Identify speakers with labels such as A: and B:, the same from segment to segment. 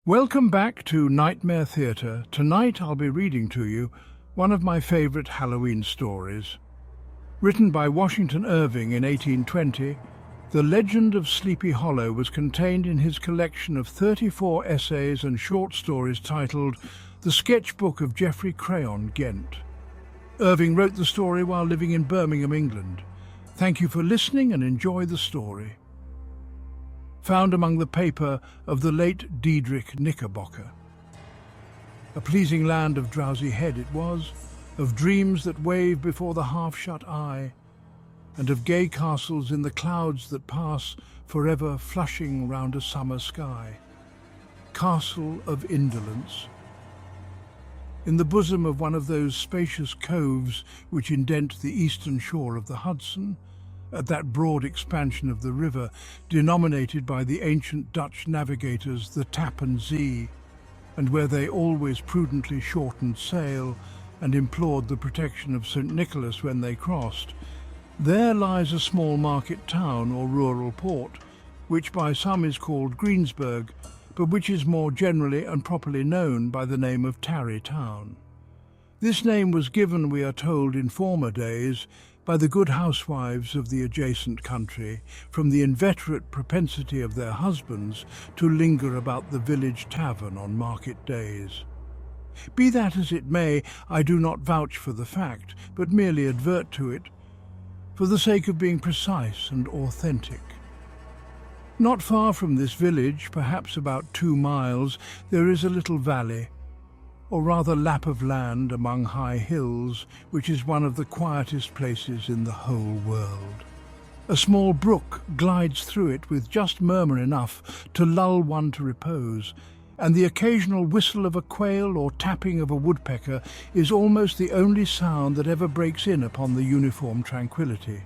A: Welcome back to Nightmare Theatre. Tonight I'll be reading to you one of my favourite Halloween stories. Written by Washington Irving in 1820, the legend of Sleepy Hollow was contained in his collection of 34 essays and short stories titled The Sketchbook of Geoffrey Crayon, Ghent. Irving wrote the story while living in Birmingham, England. Thank you for listening and enjoy the story. Found among the paper of the late Diedrich Knickerbocker. A pleasing land of drowsy head it was, of dreams that wave before the half-shut eye, and of gay castles in the clouds that pass forever flushing round a summer sky. Castle of indolence. In the bosom of one of those spacious coves which indent the eastern shore of the Hudson, at that broad expansion of the river denominated by the ancient Dutch navigators the Tappan Zee, and where they always prudently shortened sail and implored the protection of St. Nicholas when they crossed, there lies a small market town or rural port, which by some is called Greensburg, but which is more generally and properly known by the name of Tarry Town. This name was given, we are told, in former days by the good housewives of the adjacent country, from the inveterate propensity of their husbands to linger about the village tavern on market days. Be that as it may, I do not vouch for the fact, but merely advert to it, for the sake of being precise and authentic. Not far from this village, perhaps about 2 miles, there is a little valley, or rather lap of land among high hills, which is one of the quietest places in the whole world. A small brook glides through it with just murmur enough to lull one to repose, and the occasional whistle of a quail or tapping of a woodpecker is almost the only sound that ever breaks in upon the uniform tranquillity.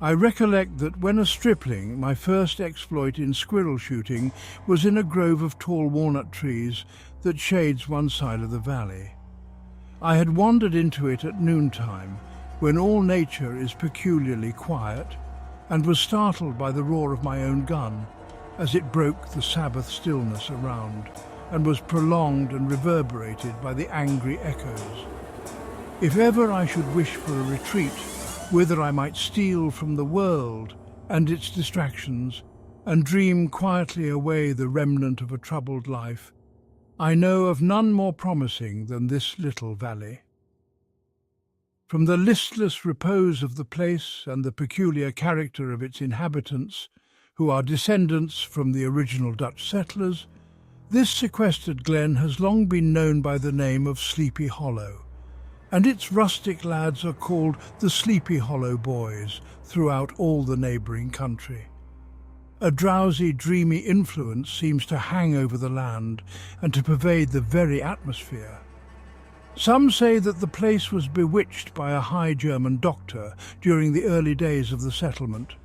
A: I recollect that when a stripling, my first exploit in squirrel shooting was in a grove of tall walnut trees that shades one side of the valley. I had wandered into it at noontime, when all nature is peculiarly quiet, and was startled by the roar of my own gun, as it broke the Sabbath stillness around, and was prolonged and reverberated by the angry echoes. If ever I should wish for a retreat, whither I might steal from the world and its distractions, and dream quietly away the remnant of a troubled life, I know of none more promising than this little valley. From the listless repose of the place and the peculiar character of its inhabitants, who are descendants from the original Dutch settlers, this sequestered glen has long been known by the name of Sleepy Hollow, and its rustic lads are called the Sleepy Hollow Boys throughout all the neighbouring country. A drowsy, dreamy influence seems to hang over the land and to pervade the very atmosphere. Some say that the place was bewitched by a High German doctor during the early days of the settlement.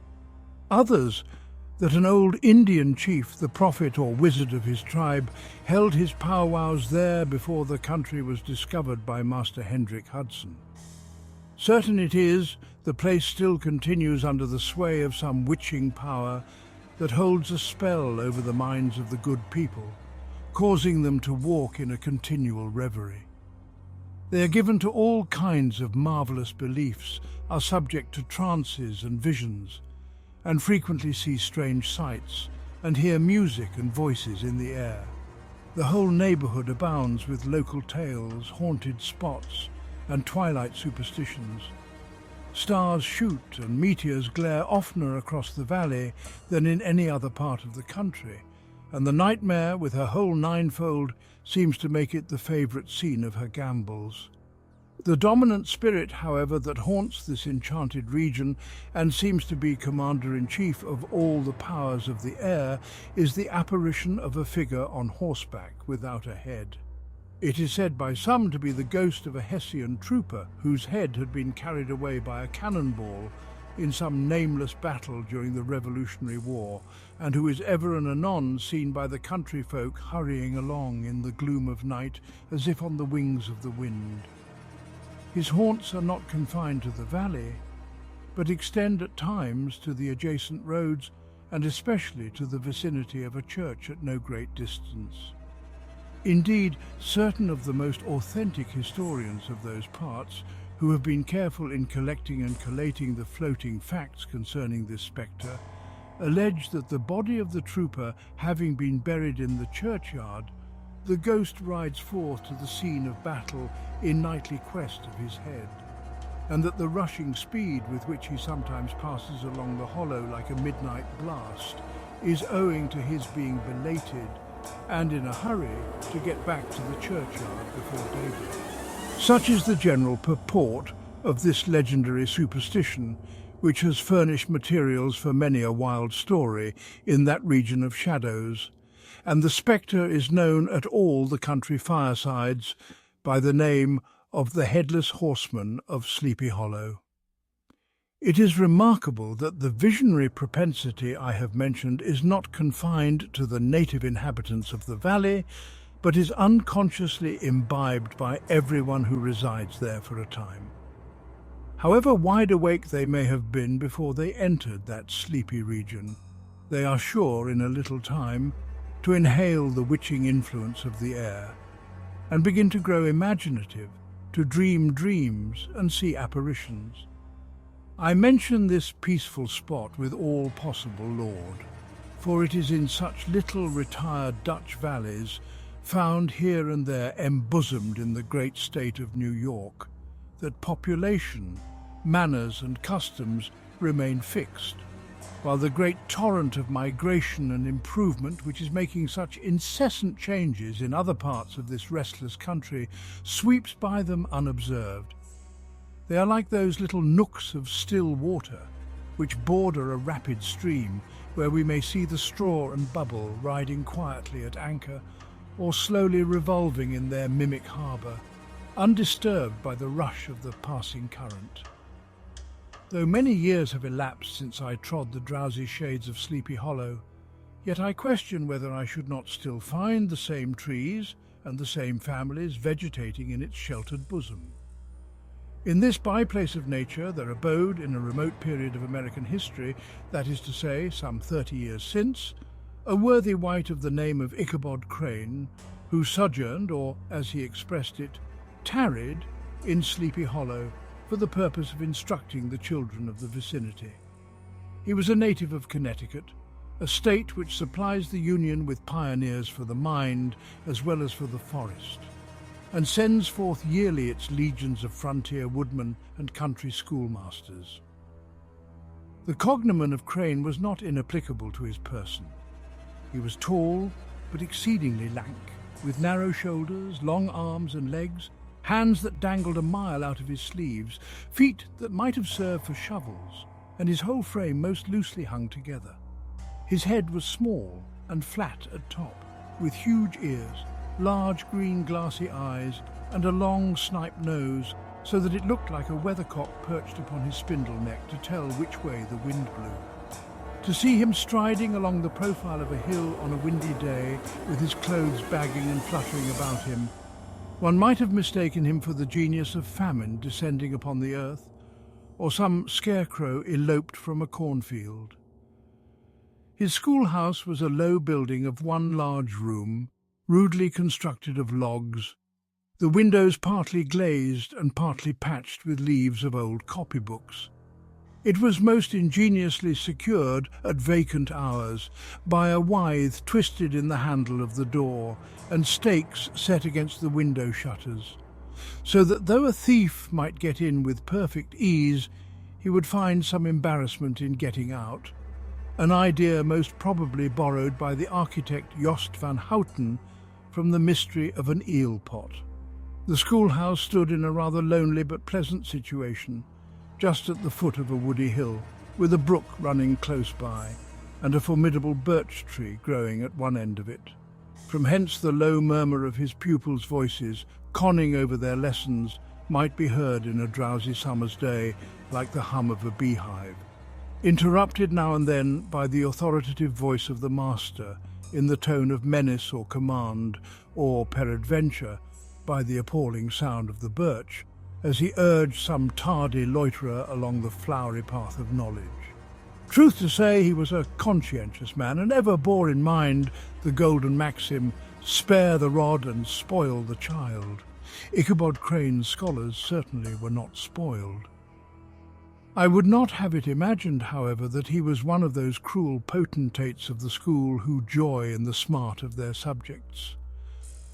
A: Others, that an old Indian chief, the prophet or wizard of his tribe, held his powwows there before the country was discovered by Master Hendrik Hudson. Certain it is, the place still continues under the sway of some witching power that holds a spell over the minds of the good people, causing them to walk in a continual reverie. They are given to all kinds of marvellous beliefs, are subject to trances and visions, and frequently see strange sights, and hear music and voices in the air. The whole neighbourhood abounds with local tales, haunted spots, and twilight superstitions. Stars shoot and meteors glare oftener across the valley than in any other part of the country, and the nightmare, with her whole ninefold, seems to make it the favourite scene of her gambols. The dominant spirit, however, that haunts this enchanted region and seems to be commander-in-chief of all the powers of the air is the apparition of a figure on horseback without a head. It is said by some to be the ghost of a Hessian trooper whose head had been carried away by a cannonball in some nameless battle during the Revolutionary War, and who is ever and anon seen by the country folk hurrying along in the gloom of night as if on the wings of the wind. His haunts are not confined to the valley, but extend at times to the adjacent roads and especially to the vicinity of a church at no great distance. Indeed, certain of the most authentic historians of those parts, who have been careful in collecting and collating the floating facts concerning this spectre, allege that the body of the trooper having been buried in the churchyard, the ghost rides forth to the scene of battle in nightly quest of his head, and that the rushing speed with which he sometimes passes along the hollow like a midnight blast is owing to his being belated and in a hurry to get back to the churchyard before daybreak. Such is the general purport of this legendary superstition, which has furnished materials for many a wild story in that region of shadows, and the spectre is known at all the country firesides by the name of the Headless Horseman of Sleepy Hollow. It is remarkable that the visionary propensity I have mentioned is not confined to the native inhabitants of the valley, but is unconsciously imbibed by everyone who resides there for a time. However wide awake they may have been before they entered that sleepy region, they are sure in a little time to inhale the witching influence of the air and begin to grow imaginative, to dream dreams and see apparitions. I mention this peaceful spot with all possible laud, for it is in such little retired Dutch valleys, found here and there embosomed in the great state of New York, that population, manners and customs remain fixed, while the great torrent of migration and improvement which is making such incessant changes in other parts of this restless country sweeps by them unobserved. They are like those little nooks of still water which border a rapid stream, where we may see the straw and bubble riding quietly at anchor or slowly revolving in their mimic harbour, undisturbed by the rush of the passing current. Though many years have elapsed since I trod the drowsy shades of Sleepy Hollow, yet I question whether I should not still find the same trees and the same families vegetating in its sheltered bosom. In this byplace of nature there abode, in a remote period of American history, that is to say, some 30 years since, a worthy wight of the name of Ichabod Crane, who sojourned, or, as he expressed it, tarried, in Sleepy Hollow for the purpose of instructing the children of the vicinity. He was a native of Connecticut, a state which supplies the Union with pioneers for the mind as well as for the forest, and sends forth yearly its legions of frontier woodmen and country schoolmasters. The cognomen of Crane was not inapplicable to his person. He was tall, but exceedingly lank, with narrow shoulders, long arms and legs, hands that dangled a mile out of his sleeves, feet that might have served for shovels, and his whole frame most loosely hung together. His head was small and flat at top, with huge ears, large green glassy eyes, and a long snipe nose, so that it looked like a weathercock perched upon his spindle neck to tell which way the wind blew. To see him striding along the profile of a hill on a windy day, with his clothes bagging and fluttering about him, one might have mistaken him for the genius of famine descending upon the earth, or some scarecrow eloped from a cornfield. His schoolhouse was a low building of one large room, rudely constructed of logs, the windows partly glazed and partly patched with leaves of old copybooks. It was most ingeniously secured at vacant hours by a withe twisted in the handle of the door and stakes set against the window shutters, so that though a thief might get in with perfect ease, he would find some embarrassment in getting out, an idea most probably borrowed by the architect Jost van Houten from the mystery of an eel pot. The schoolhouse stood in a rather lonely but pleasant situation, just at the foot of a woody hill, with a brook running close by, and a formidable birch tree growing at one end of it. From hence the low murmur of his pupils' voices, conning over their lessons, might be heard in a drowsy summer's day like the hum of a beehive, interrupted now and then by the authoritative voice of the master, in the tone of menace or command, or, peradventure, by the appalling sound of the birch, as he urged some tardy loiterer along the flowery path of knowledge. Truth to say, he was a conscientious man, and ever bore in mind the golden maxim, Spare the rod and spoil the child. Ichabod Crane's scholars certainly were not spoiled. I would not have it imagined, however, that he was one of those cruel potentates of the school who joy in the smart of their subjects.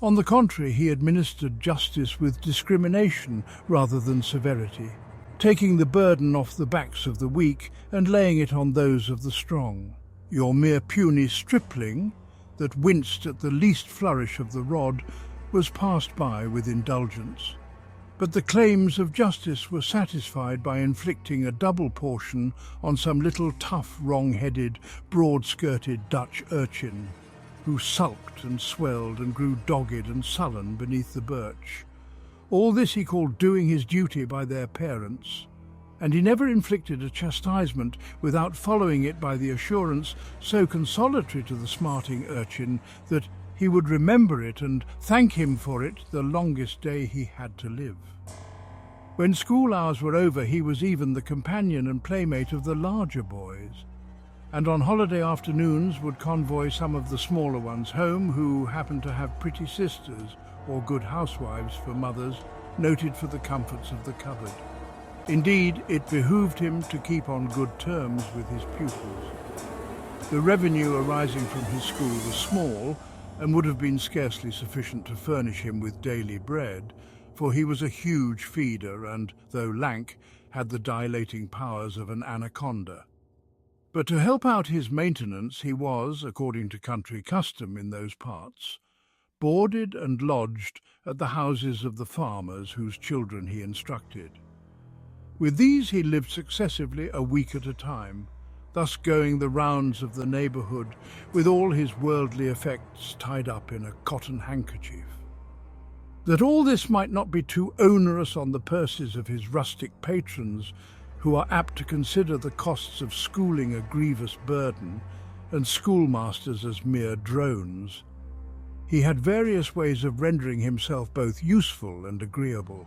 A: On the contrary, he administered justice with discrimination rather than severity, taking the burden off the backs of the weak and laying it on those of the strong. Your mere puny stripling, that winced at the least flourish of the rod, was passed by with indulgence. But the claims of justice were satisfied by inflicting a double portion on some little tough, wrong-headed, broad-skirted Dutch urchin, who sulked and swelled and grew dogged and sullen beneath the birch. All this he called doing his duty by their parents, and he never inflicted a chastisement without following it by the assurance so consolatory to the smarting urchin that he would remember it and thank him for it the longest day he had to live. When school hours were over, he was even the companion and playmate of the larger boys, and on holiday afternoons would convoy some of the smaller ones home who happened to have pretty sisters or good housewives for mothers, noted for the comforts of the cupboard. Indeed, it behooved him to keep on good terms with his pupils. The revenue arising from his school was small, and would have been scarcely sufficient to furnish him with daily bread, for he was a huge feeder and, though lank, had the dilating powers of an anaconda. But to help out his maintenance he was, according to country custom in those parts, boarded and lodged at the houses of the farmers whose children he instructed. With these he lived successively a week at a time, thus going the rounds of the neighbourhood with all his worldly effects tied up in a cotton handkerchief. That all this might not be too onerous on the purses of his rustic patrons, who are apt to consider the costs of schooling a grievous burden, and schoolmasters as mere drones, he had various ways of rendering himself both useful and agreeable.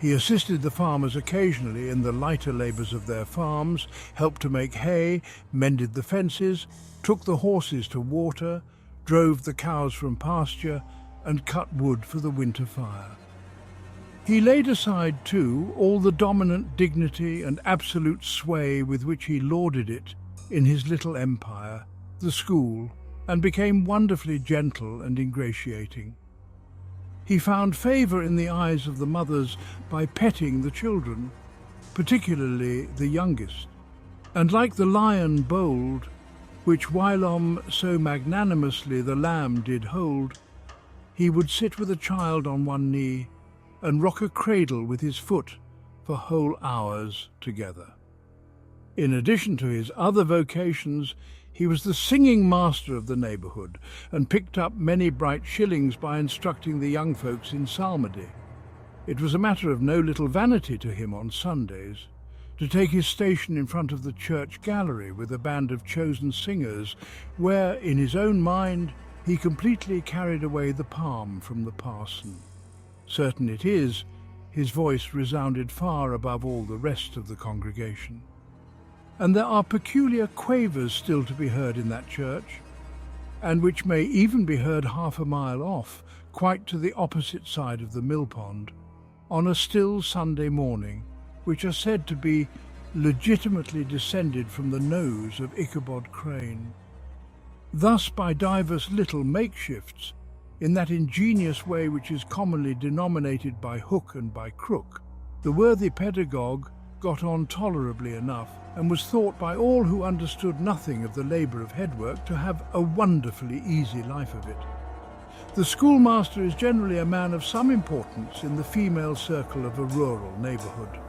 A: He assisted the farmers occasionally in the lighter labours of their farms, helped to make hay, mended the fences, took the horses to water, drove the cows from pasture, and cut wood for the winter fire. He laid aside, too, all the dominant dignity and absolute sway with which he lauded it in his little empire, the school, and became wonderfully gentle and ingratiating. He found favour in the eyes of the mothers by petting the children, particularly the youngest, and like the lion bold, which whilom so magnanimously the lamb did hold, he would sit with a child on one knee and rock a cradle with his foot for whole hours together. In addition to his other vocations, he was the singing master of the neighbourhood, and picked up many bright shillings by instructing the young folks in psalmody. It was a matter of no little vanity to him on Sundays to take his station in front of the church gallery with a band of chosen singers, where, in his own mind, he completely carried away the palm from the parson. Certain it is, his voice resounded far above all the rest of the congregation. And there are peculiar quavers still to be heard in that church, and which may even be heard half a mile off, quite to the opposite side of the mill pond, on a still Sunday morning, which are said to be legitimately descended from the nose of Ichabod Crane. Thus, by divers little makeshifts, in that ingenious way which is commonly denominated by hook and by crook, the worthy pedagogue got on tolerably enough, and was thought by all who understood nothing of the labour of headwork to have a wonderfully easy life of it. The schoolmaster is generally a man of some importance in the female circle of a rural neighbourhood,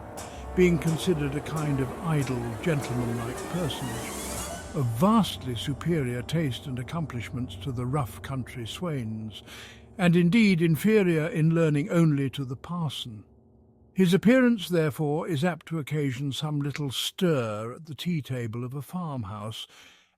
A: being considered a kind of idle, gentlemanlike personage, of vastly superior taste and accomplishments to the rough country swains, and indeed inferior in learning only to the parson. His appearance, therefore, is apt to occasion some little stir at the tea-table of a farmhouse,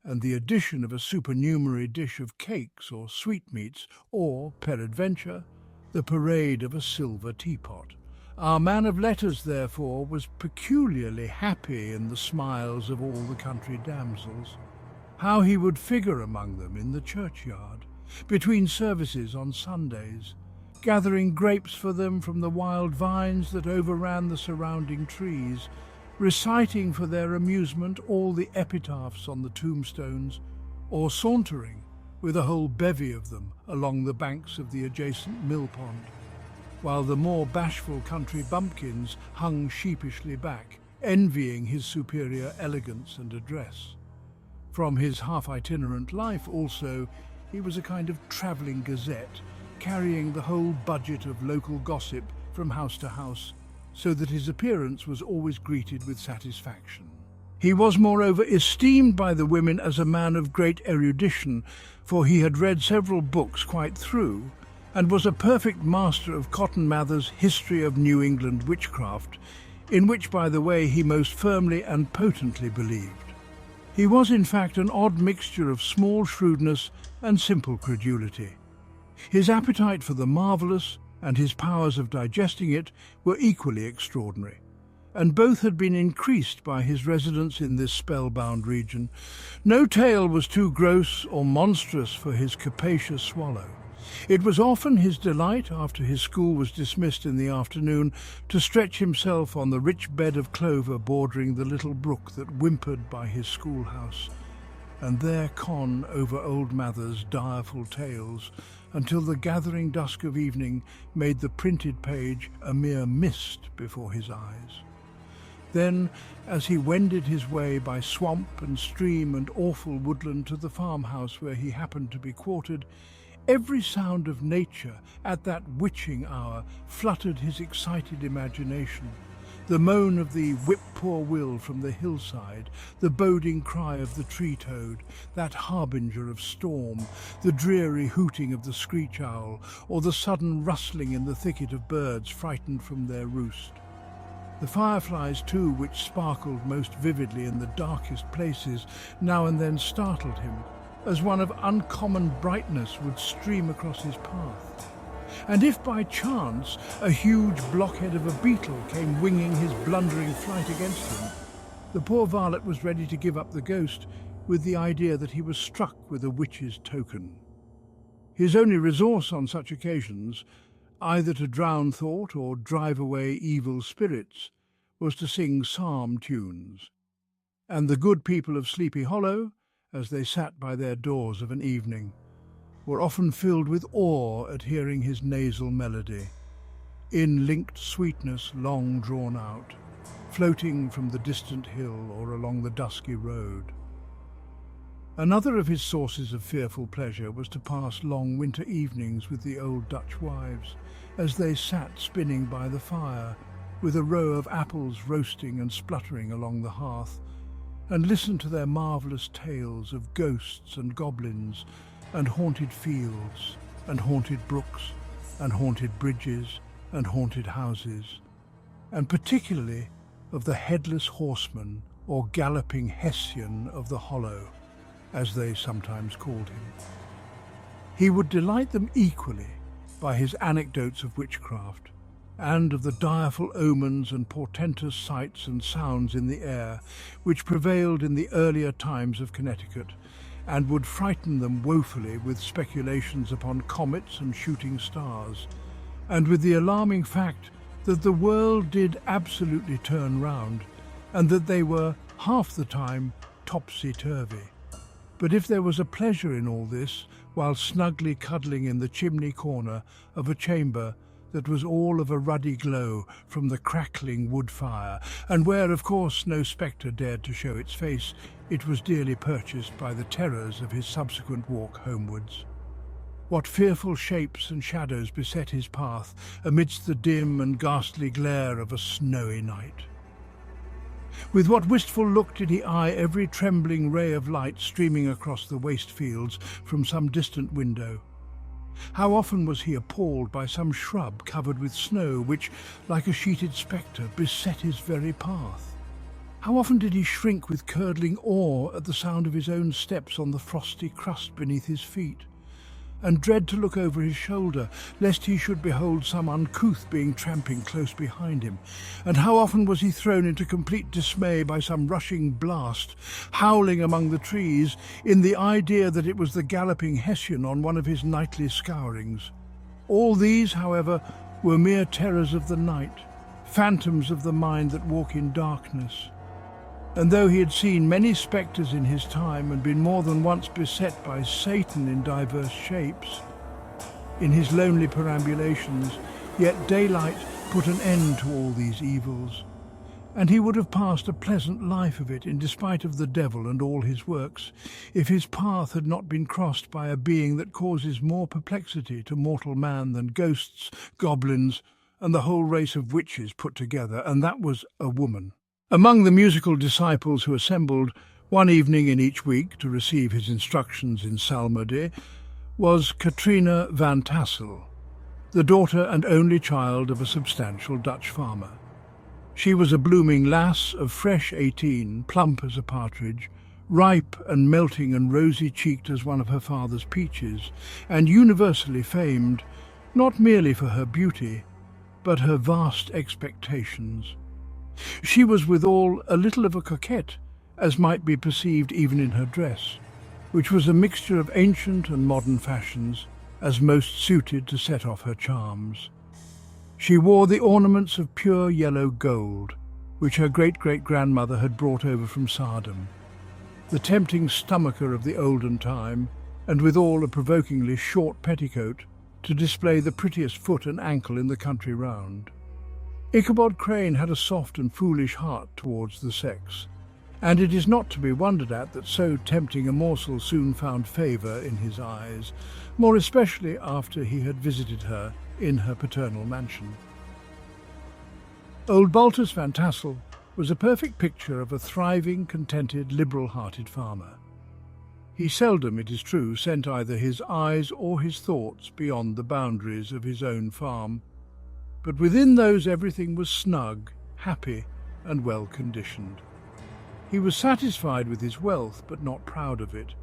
A: and the addition of a supernumerary dish of cakes or sweetmeats, or, peradventure, the parade of a silver teapot. Our man of letters, therefore, was peculiarly happy in the smiles of all the country damsels. How he would figure among them in the churchyard, between services on Sundays, gathering grapes for them from the wild vines that overran the surrounding trees, reciting for their amusement all the epitaphs on the tombstones, or sauntering with a whole bevy of them along the banks of the adjacent mill pond, while the more bashful country bumpkins hung sheepishly back, envying his superior elegance and address. From his half-itinerant life also, he was a kind of travelling gazette, carrying the whole budget of local gossip from house to house, so that his appearance was always greeted with satisfaction. He was, moreover, esteemed by the women as a man of great erudition, for he had read several books quite through, and was a perfect master of Cotton Mather's History of New England Witchcraft, in which, by the way, he most firmly and potently believed. He was, in fact, an odd mixture of small shrewdness and simple credulity. His appetite for the marvellous and his powers of digesting it were equally extraordinary, and both had been increased by his residence in this spellbound region. No tale was too gross or monstrous for his capacious swallow. It was often his delight, after his school was dismissed in the afternoon, to stretch himself on the rich bed of clover bordering the little brook that whimpered by his schoolhouse, and there con over old Mather's direful tales until the gathering dusk of evening made the printed page a mere mist before his eyes. Then, as he wended his way by swamp and stream and awful woodland to the farmhouse where he happened to be quartered, every sound of nature at that witching hour fluttered his excited imagination. The moan of the whip-poor-will from the hillside, the boding cry of the tree-toad, that harbinger of storm, the dreary hooting of the screech-owl, or the sudden rustling in the thicket of birds frightened from their roost. The fireflies, too, which sparkled most vividly in the darkest places, now and then startled him, as one of uncommon brightness would stream across his path. And if by chance a huge blockhead of a beetle came winging his blundering flight against him, the poor varlet was ready to give up the ghost with the idea that he was struck with a witch's token. His only resource on such occasions, either to drown thought or drive away evil spirits, was to sing psalm tunes. And the good people of Sleepy Hollow, as they sat by their doors of an evening, were often filled with awe at hearing his nasal melody, in linked sweetness long drawn out, floating from the distant hill or along the dusky road. Another of his sources of fearful pleasure was to pass long winter evenings with the old Dutch wives, as they sat spinning by the fire, with a row of apples roasting and spluttering along the hearth, and listen to their marvellous tales of ghosts and goblins, and haunted fields, and haunted brooks, and haunted bridges, and haunted houses, and particularly of the Headless Horseman, or Galloping Hessian of the Hollow, as they sometimes called him. He would delight them equally by his anecdotes of witchcraft, and of the direful omens and portentous sights and sounds in the air which prevailed in the earlier times of Connecticut, and would frighten them woefully with speculations upon comets and shooting stars, and with the alarming fact that the world did absolutely turn round, and that they were half the time topsy-turvy. But if there was a pleasure in all this, while snugly cuddling in the chimney corner of a chamber that was all of a ruddy glow from the crackling wood fire, and where, of course, no spectre dared to show its face, it was dearly purchased by the terrors of his subsequent walk homewards. What fearful shapes and shadows beset his path amidst the dim and ghastly glare of a snowy night! With what wistful look did he eye every trembling ray of light streaming across the waste fields from some distant window! How often was he appalled by some shrub covered with snow which, like a sheeted spectre, beset his very path! How often did he shrink with curdling awe at the sound of his own steps on the frosty crust beneath his feet! and dread to look over his shoulder, lest he should behold some uncouth being tramping close behind him. And how often was he thrown into complete dismay by some rushing blast, howling among the trees, in the idea that it was the galloping Hessian on one of his nightly scourings. All these, however, were mere terrors of the night, phantoms of the mind that walk in darkness. And though he had seen many spectres in his time and been more than once beset by Satan in diverse shapes, in his lonely perambulations, yet daylight put an end to all these evils, and he would have passed a pleasant life of it in despite of the devil and all his works, if his path had not been crossed by a being that causes more perplexity to mortal man than ghosts, goblins, and the whole race of witches put together, and that was a woman. Among the musical disciples who assembled one evening in each week to receive his instructions in psalmody was Katrina van Tassel, the daughter and only child of a substantial Dutch farmer. She was a blooming lass of fresh 18, plump as a partridge, ripe and melting and rosy-cheeked as one of her father's peaches, and universally famed, not merely for her beauty, but her vast expectations. She was withal a little of a coquette, as might be perceived even in her dress, which was a mixture of ancient and modern fashions, as most suited to set off her charms. She wore the ornaments of pure yellow gold, which her great-great-grandmother had brought over from Sardom, the tempting stomacher of the olden time, and withal a provokingly short petticoat to display the prettiest foot and ankle in the country round. Ichabod Crane had a soft and foolish heart towards the sex, and it is not to be wondered at that so tempting a morsel soon found favour in his eyes, more especially after he had visited her in her paternal mansion. Old Baltus van Tassel was a perfect picture of a thriving, contented, liberal-hearted farmer. He seldom, it is true, sent either his eyes or his thoughts beyond the boundaries of his own farm, but within those everything was snug, happy, and well-conditioned. He was satisfied with his wealth, but not proud of it,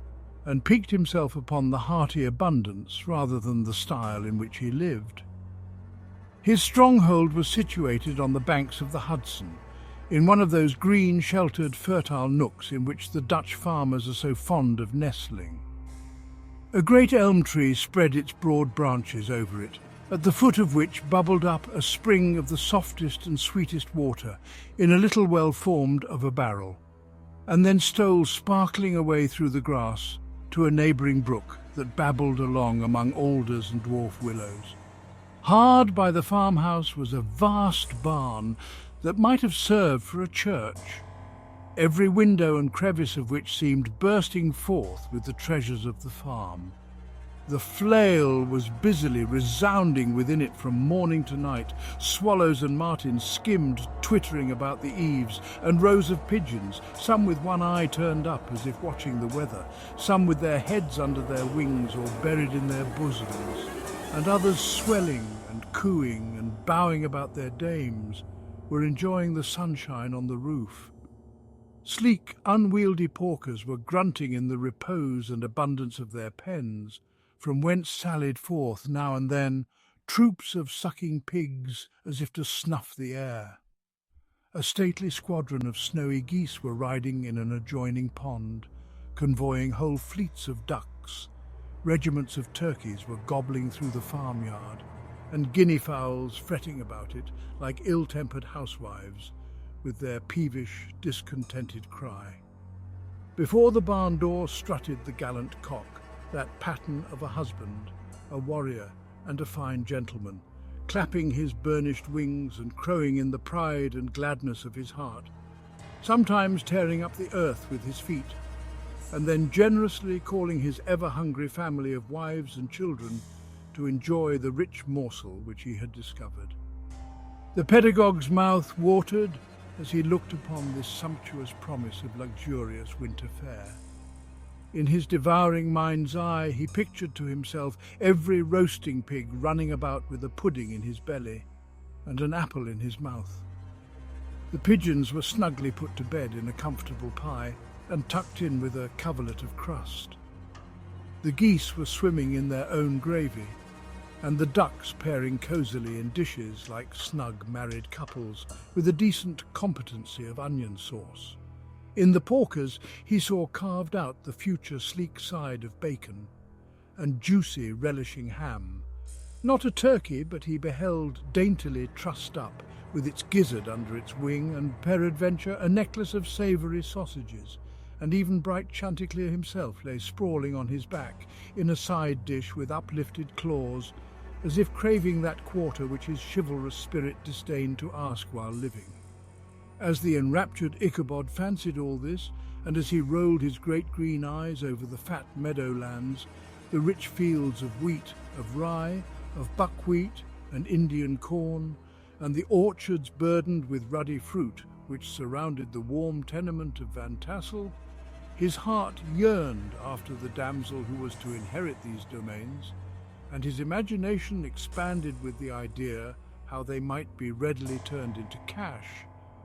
A: and piqued himself upon the hearty abundance rather than the style in which he lived. His stronghold was situated on the banks of the Hudson, in one of those green, sheltered, fertile nooks in which the Dutch farmers are so fond of nestling. A great elm tree spread its broad branches over it, at the foot of which bubbled up a spring of the softest and sweetest water in a little well formed of a barrel, and then stole sparkling away through the grass to a neighbouring brook that babbled along among alders and dwarf willows. Hard by the farmhouse was a vast barn that might have served for a church, every window and crevice of which seemed bursting forth with the treasures of the farm. The flail was busily resounding within it from morning to night. Swallows and martins skimmed, twittering about the eaves, and rows of pigeons, some with one eye turned up as if watching the weather, some with their heads under their wings or buried in their bosoms, and others swelling and cooing and bowing about their dames, were enjoying the sunshine on the roof. Sleek, unwieldy porkers were grunting in the repose and abundance of their pens, from whence sallied forth, now and then, troops of sucking pigs as if to snuff the air. A stately squadron of snowy geese were riding in an adjoining pond, convoying whole fleets of ducks. Regiments of turkeys were gobbling through the farmyard, and guinea fowls fretting about it like ill-tempered housewives, with their peevish, discontented cry. Before the barn door strutted the gallant cock, that pattern of a husband, a warrior, and a fine gentleman, clapping his burnished wings and crowing in the pride and gladness of his heart, sometimes tearing up the earth with his feet, and then generously calling his ever-hungry family of wives and children to enjoy the rich morsel which he had discovered. The pedagogue's mouth watered as he looked upon this sumptuous promise of luxurious winter fare. In his devouring mind's eye he pictured to himself every roasting pig running about with a pudding in his belly and an apple in his mouth. The pigeons were snugly put to bed in a comfortable pie and tucked in with a coverlet of crust. The geese were swimming in their own gravy, and the ducks pairing cosily in dishes like snug married couples with a decent competency of onion sauce. In the porkers he saw carved out the future sleek side of bacon and juicy relishing ham. Not a turkey, but he beheld daintily trussed up with its gizzard under its wing, and peradventure a necklace of savoury sausages, and even bright Chanticleer himself lay sprawling on his back in a side dish with uplifted claws, as if craving that quarter which his chivalrous spirit disdained to ask while living. As the enraptured Ichabod fancied all this, and as he rolled his great green eyes over the fat meadowlands, the rich fields of wheat, of rye, of buckwheat and Indian corn, and the orchards burdened with ruddy fruit which surrounded the warm tenement of Van Tassel, his heart yearned after the damsel who was to inherit these domains, and his imagination expanded with the idea how they might be readily turned into cash,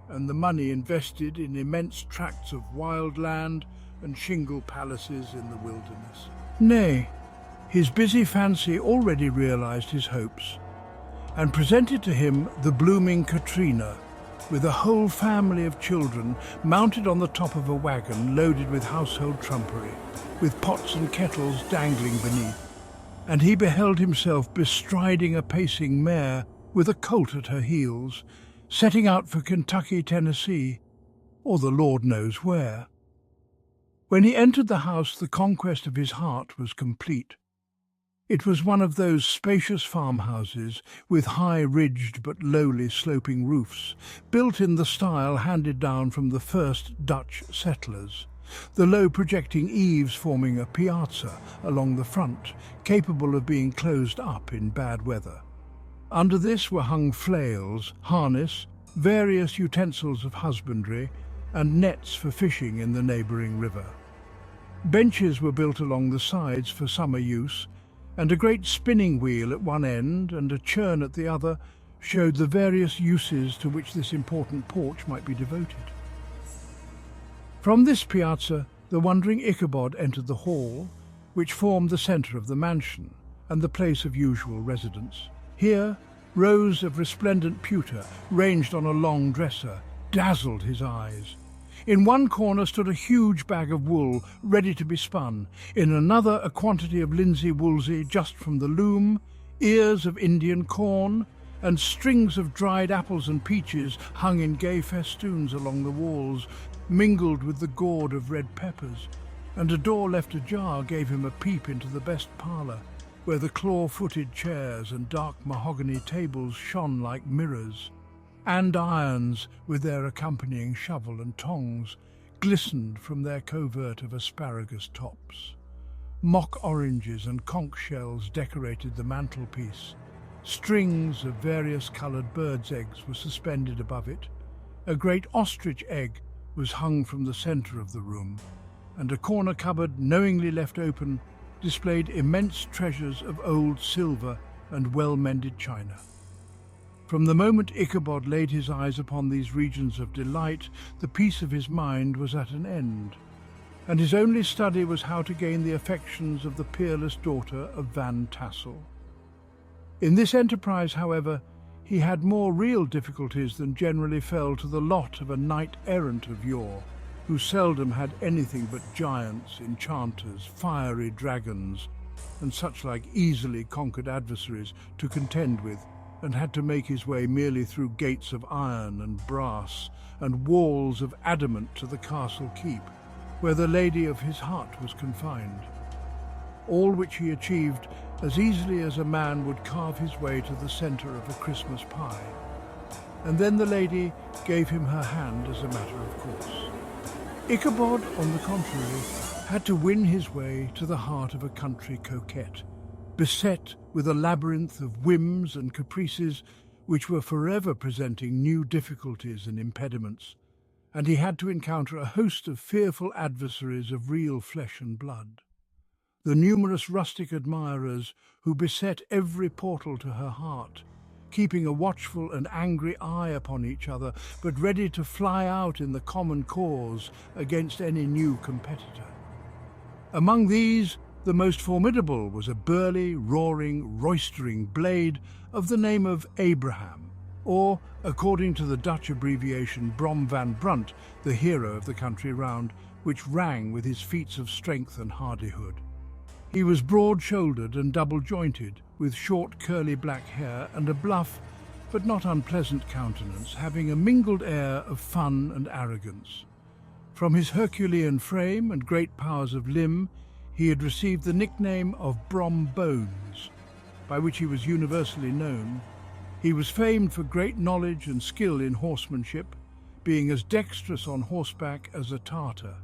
A: and the money invested in immense tracts of wild land and shingle palaces in the wilderness. Nay, his busy fancy already realized his hopes, and presented to him the blooming Katrina, with a whole family of children mounted on the top of a wagon loaded with household trumpery, with pots and kettles dangling beneath, and he beheld himself bestriding a pacing mare with a colt at her heels, setting out for Kentucky, Tennessee, or the Lord knows where. When he entered the house, the conquest of his heart was complete. It was one of those spacious farmhouses with high-ridged but lowly sloping roofs, built in the style handed down from the first Dutch settlers, the low projecting eaves forming a piazza along the front, capable of being closed up in bad weather. Under this were hung flails, harness, various utensils of husbandry, and nets for fishing in the neighbouring river. Benches were built along the sides for summer use, and a great spinning wheel at one end and a churn at the other showed the various uses to which this important porch might be devoted. From this piazza, the wondering Ichabod entered the hall, which formed the centre of the mansion and the place of usual residence. Here, rows of resplendent pewter, ranged on a long dresser, dazzled his eyes. In one corner stood a huge bag of wool, ready to be spun. In another, a quantity of linsey woolsey just from the loom, ears of Indian corn, and strings of dried apples and peaches hung in gay festoons along the walls, mingled with the gourd of red peppers. And a door left ajar gave him a peep into the best parlour, where the claw-footed chairs and dark mahogany tables shone like mirrors. Andirons, with their accompanying shovel and tongs, glistened from their covert of asparagus tops. Mock oranges and conch shells decorated the mantelpiece. Strings of various coloured birds' eggs were suspended above it. A great ostrich egg was hung from the centre of the room, and a corner cupboard, knowingly left open, displayed immense treasures of old silver and well-mended china. From the moment Ichabod laid his eyes upon these regions of delight, the peace of his mind was at an end, and his only study was how to gain the affections of the peerless daughter of Van Tassel. In this enterprise, however, he had more real difficulties than generally fell to the lot of a knight-errant of yore, who seldom had anything but giants, enchanters, fiery dragons, and such like easily conquered adversaries to contend with, and had to make his way merely through gates of iron and brass and walls of adamant to the castle keep, where the lady of his heart was confined. All which he achieved as easily as a man would carve his way to the centre of a Christmas pie. And then the lady gave him her hand as a matter of course. Ichabod, on the contrary, had to win his way to the heart of a country coquette, beset with a labyrinth of whims and caprices which were forever presenting new difficulties and impediments, and he had to encounter a host of fearful adversaries of real flesh and blood. The numerous rustic admirers who beset every portal to her heart, keeping a watchful and angry eye upon each other, but ready to fly out in the common cause against any new competitor. Among these, The most formidable was a burly, roaring, roistering blade of the name of Abraham, or, according to the Dutch abbreviation, Brom van Brunt, the hero of the country round, which rang with his feats of strength and hardihood. He was broad-shouldered and double-jointed, with short curly black hair and a bluff but not unpleasant countenance, having a mingled air of fun and arrogance. From his Herculean frame and great powers of limb, he had received the nickname of Brom Bones, by which he was universally known. He was famed for great knowledge and skill in horsemanship, being as dexterous on horseback as a Tartar.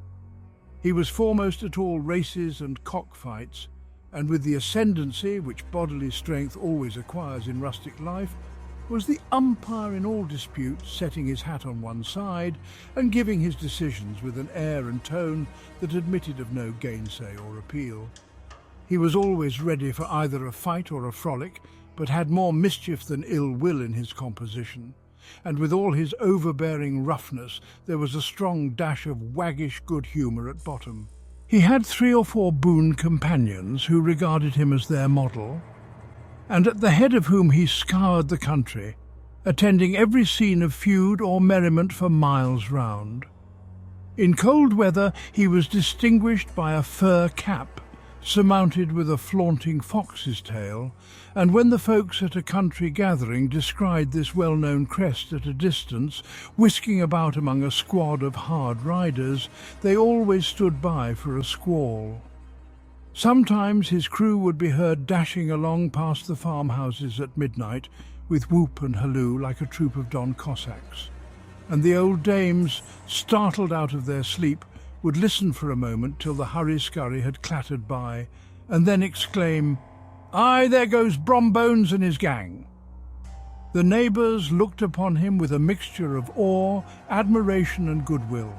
A: He was foremost at all races and cockfights, and with the ascendancy which bodily strength always acquires in rustic life, was the umpire in all disputes, setting his hat on one side and giving his decisions with an air and tone that admitted of no gainsay or appeal. He was always ready for either a fight or a frolic, but had more mischief than ill will in his composition, and with all his overbearing roughness there was a strong dash of waggish good humour at bottom. He had 3 or 4 boon companions who regarded him as their model, and at the head of whom he scoured the country, attending every scene of feud or merriment for miles round. In cold weather he was distinguished by a fur cap, surmounted with a flaunting fox's tail, and when the folks at a country gathering descried this well-known crest at a distance, whisking about among a squad of hard riders, they always stood by for a squall. Sometimes his crew would be heard dashing along past the farmhouses at midnight, with whoop and halloo like a troop of Don Cossacks, and the old dames, startled out of their sleep, would listen for a moment till the hurry-scurry had clattered by, and then exclaim, "Aye, there goes Brom Bones and his gang." The neighbours looked upon him with a mixture of awe, admiration and goodwill,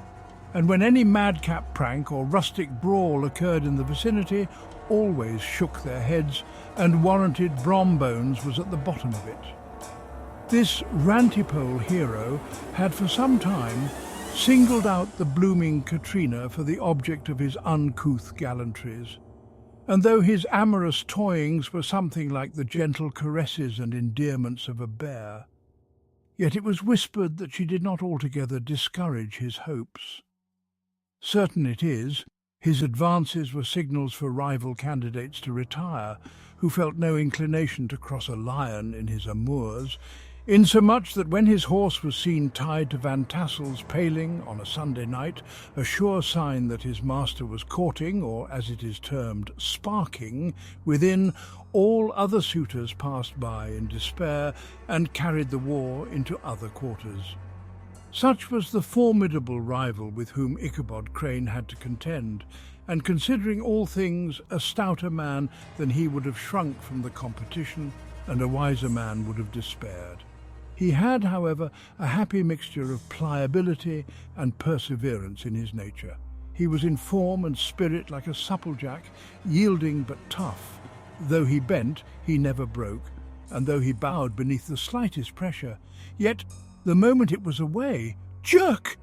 A: and when any madcap prank or rustic brawl occurred in the vicinity, always shook their heads and warranted Brom Bones was at the bottom of it. This rantipole hero had for some time singled out the blooming Katrina for the object of his uncouth gallantries, and though his amorous toyings were something like the gentle caresses and endearments of a bear, yet it was whispered that she did not altogether discourage his hopes. Certain it is, his advances were signals for rival candidates to retire, who felt no inclination to cross a lion in his amours, insomuch that when his horse was seen tied to Van Tassel's paling on a Sunday night, a sure sign that his master was courting, or as it is termed, sparking, within, all other suitors passed by in despair and carried the war into other quarters. Such was the formidable rival with whom Ichabod Crane had to contend, and considering all things a stouter man than he would have shrunk from the competition, and a wiser man would have despaired. He had, however, a happy mixture of pliability and perseverance in his nature. He was in form and spirit like a supplejack, yielding but tough. Though he bent, he never broke, and though he bowed beneath the slightest pressure, yet the moment it was away, jerk!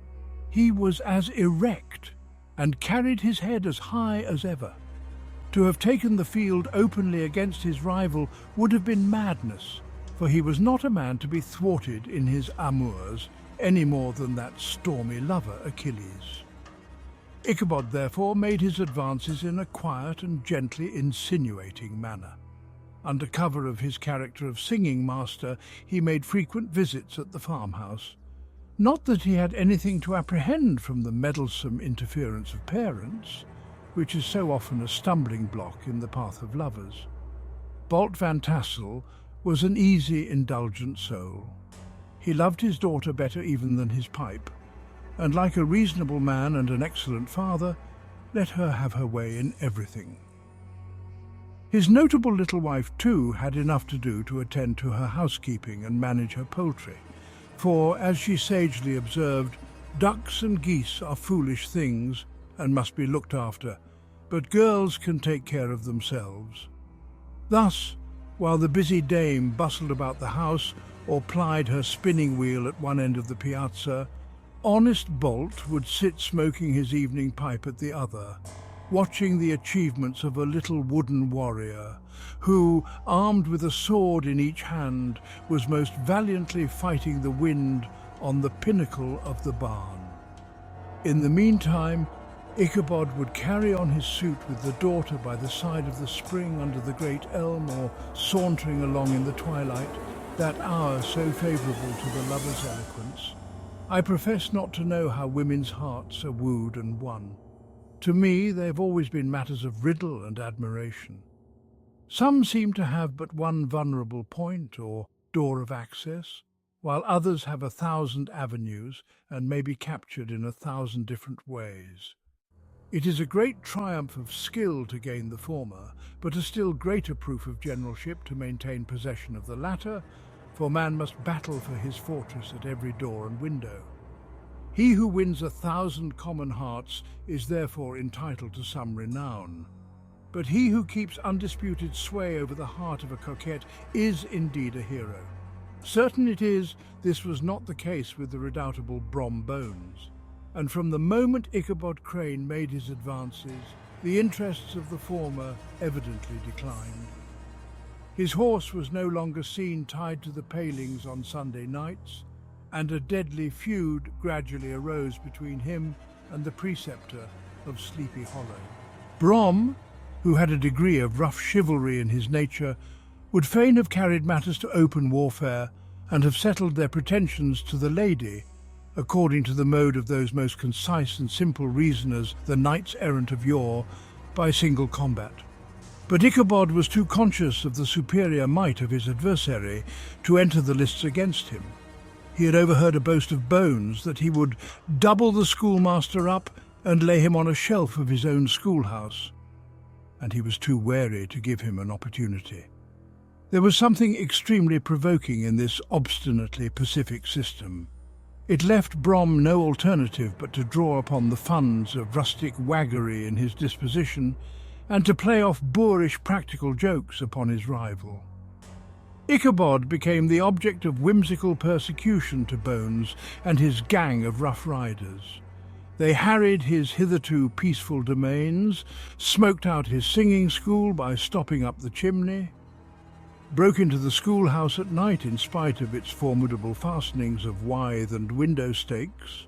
A: He was as erect, and carried his head as high as ever. To have taken the field openly against his rival would have been madness, for he was not a man to be thwarted in his amours, any more than that stormy lover Achilles. Ichabod, therefore, made his advances in a quiet and gently insinuating manner. Under cover of his character of singing master, he made frequent visits at the farmhouse. Not that he had anything to apprehend from the meddlesome interference of parents, which is so often a stumbling block in the path of lovers. Bolt Van Tassel was an easy, indulgent soul. He loved his daughter better even than his pipe, and like a reasonable man and an excellent father, let her have her way in everything. His notable little wife, too, had enough to do to attend to her housekeeping and manage her poultry, for, as she sagely observed, ducks and geese are foolish things and must be looked after, but girls can take care of themselves. Thus, while the busy dame bustled about the house or plied her spinning wheel at one end of the piazza, honest Bolt would sit smoking his evening pipe at the other, watching the achievements of a little wooden warrior who, armed with a sword in each hand, was most valiantly fighting the wind on the pinnacle of the barn. In the meantime, Ichabod would carry on his suit with the daughter by the side of the spring under the great elm, or sauntering along in the twilight, that hour so favourable to the lover's eloquence. I profess not to know how women's hearts are wooed and won. To me, they have always been matters of riddle and admiration. Some seem to have but one vulnerable point or door of access, while others have 1,000 avenues and may be captured in 1,000 different ways. It is a great triumph of skill to gain the former, but a still greater proof of generalship to maintain possession of the latter, for man must battle for his fortress at every door and window. He who wins 1,000 common hearts is therefore entitled to some renown. But he who keeps undisputed sway over the heart of a coquette is indeed a hero. Certain it is, this was not the case with the redoubtable Brom Bones, and from the moment Ichabod Crane made his advances, the interests of the former evidently declined. His horse was no longer seen tied to the palings on Sunday nights, and a deadly feud gradually arose between him and the preceptor of Sleepy Hollow. Brom, who had a degree of rough chivalry in his nature, would fain have carried matters to open warfare and have settled their pretensions to the lady, according to the mode of those most concise and simple reasoners, the knights-errant of yore, by single combat. But Ichabod was too conscious of the superior might of his adversary to enter the lists against him. He had overheard a boast of Bones that he would double the schoolmaster up and lay him on a shelf of his own schoolhouse, and he was too wary to give him an opportunity. There was something extremely provoking in this obstinately pacific system. It left Brom no alternative but to draw upon the funds of rustic waggery in his disposition and to play off boorish practical jokes upon his rival. Ichabod became the object of whimsical persecution to Bones and his gang of rough riders. They harried his hitherto peaceful domains, smoked out his singing school by stopping up the chimney, broke into the schoolhouse at night in spite of its formidable fastenings of withe and window stakes,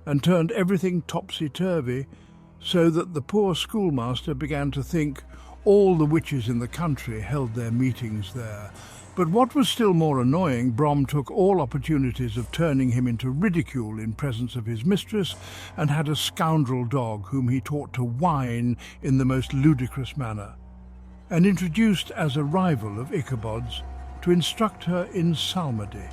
A: and turned everything topsy-turvy, so that the poor schoolmaster began to think all the witches in the country held their meetings there. But what was still more annoying, Brom took all opportunities of turning him into ridicule in presence of his mistress, and had a scoundrel dog whom he taught to whine in the most ludicrous manner, and introduced as a rival of Ichabod's to instruct her in psalmody.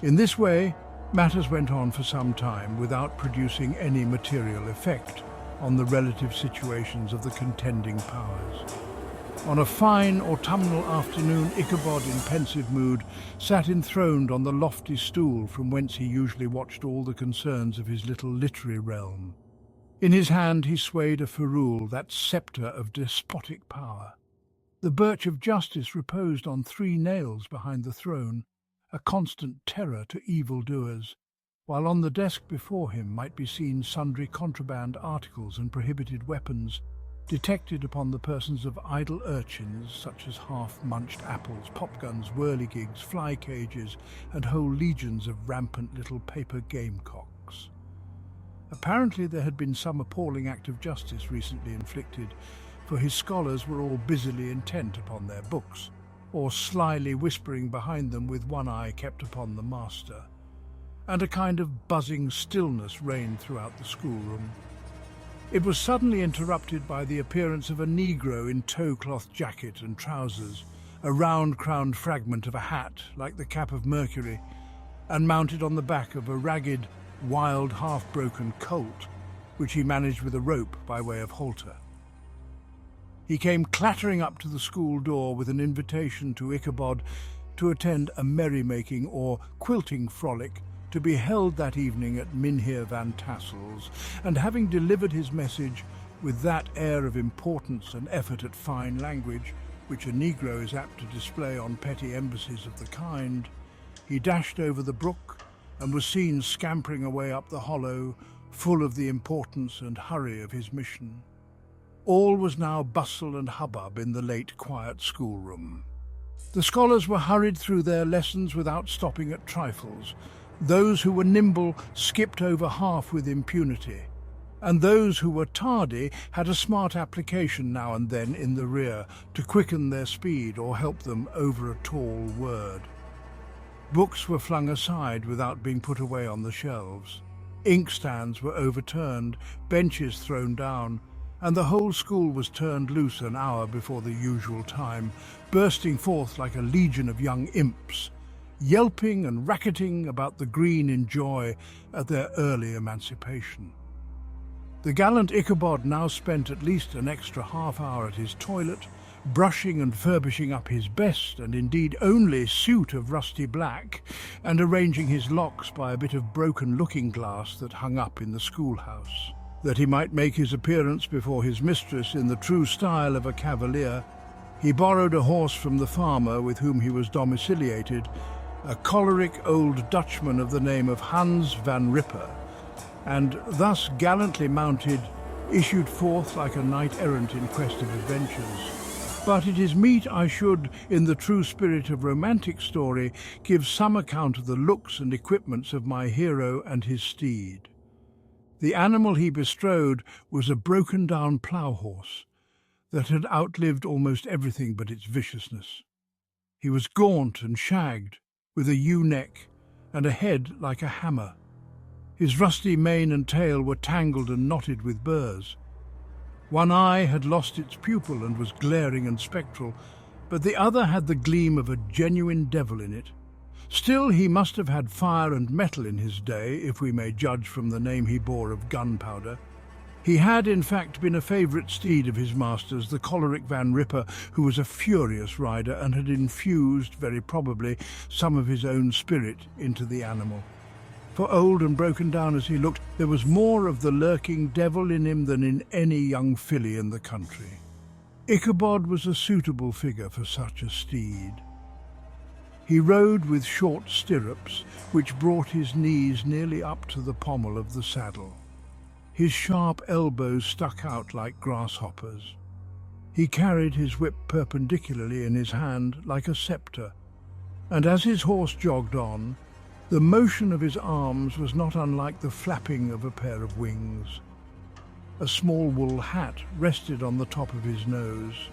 A: In this way, matters went on for some time without producing any material effect on the relative situations of the contending powers. On a fine autumnal afternoon, Ichabod, in pensive mood, sat enthroned on the lofty stool from whence he usually watched all the concerns of his little literary realm. In his hand he swayed a ferule, that sceptre of despotic power. The birch of justice reposed on 3 nails behind the throne, a constant terror to evildoers, while on the desk before him might be seen sundry contraband articles and prohibited weapons, detected upon the persons of idle urchins such as half-munched apples, popguns, whirligigs, fly-cages, and whole legions of rampant little paper gamecocks. Apparently there had been some appalling act of justice recently inflicted, for his scholars were all busily intent upon their books, or slyly whispering behind them with one eye kept upon the master, and a kind of buzzing stillness reigned throughout the schoolroom. It was suddenly interrupted by the appearance of a negro in tow-cloth jacket and trousers, a round-crowned fragment of a hat like the cap of Mercury, and mounted on the back of a ragged, wild, half-broken colt, which he managed with a rope by way of halter. He came clattering up to the school door with an invitation to Ichabod to attend a merrymaking or quilting frolic to be held that evening at Mynheer Van Tassel's, and having delivered his message with that air of importance and effort at fine language which a negro is apt to display on petty embassies of the kind, he dashed over the brook and was seen scampering away up the hollow, full of the importance and hurry of his mission. All was now bustle and hubbub in the late quiet schoolroom. The scholars were hurried through their lessons without stopping at trifles. Those who were nimble skipped over half with impunity, and those who were tardy had a smart application now and then in the rear to quicken their speed or help them over a tall word. Books were flung aside without being put away on the shelves. Inkstands were overturned, benches thrown down, and the whole school was turned loose an hour before the usual time, bursting forth like a legion of young imps, yelping and racketing about the green in joy at their early emancipation. The gallant Ichabod now spent at least an extra half-hour at his toilet, brushing and furbishing up his best and indeed only suit of rusty black, and arranging his locks by a bit of broken looking-glass that hung up in the schoolhouse. That he might make his appearance before his mistress in the true style of a cavalier, he borrowed a horse from the farmer with whom he was domiciliated, a choleric old Dutchman of the name of Hans van Ripper, and thus gallantly mounted, issued forth like a knight-errant in quest of adventures. But it is meet I should, in the true spirit of romantic story, give some account of the looks and equipments of my hero and his steed. The animal he bestrode was a broken-down plough-horse that had outlived almost everything but its viciousness. He was gaunt and shagged, with a ewe-neck and a head like a hammer. His rusty mane and tail were tangled and knotted with burrs. One eye had lost its pupil and was glaring and spectral, but the other had the gleam of a genuine devil in it. Still, he must have had fire and metal in his day, if we may judge from the name he bore of gunpowder. He had, in fact, been a favourite steed of his master's, the choleric Van Ripper, who was a furious rider and had infused, very probably, some of his own spirit into the animal. For old and broken down as he looked, there was more of the lurking devil in him than in any young filly in the country. Ichabod was a suitable figure for such a steed. He rode with short stirrups, which brought his knees nearly up to the pommel of the saddle. His sharp elbows stuck out like grasshoppers. He carried his whip perpendicularly in his hand like a sceptre, and as his horse jogged on, the motion of his arms was not unlike the flapping of a pair of wings. A small wool hat rested on the top of his nose,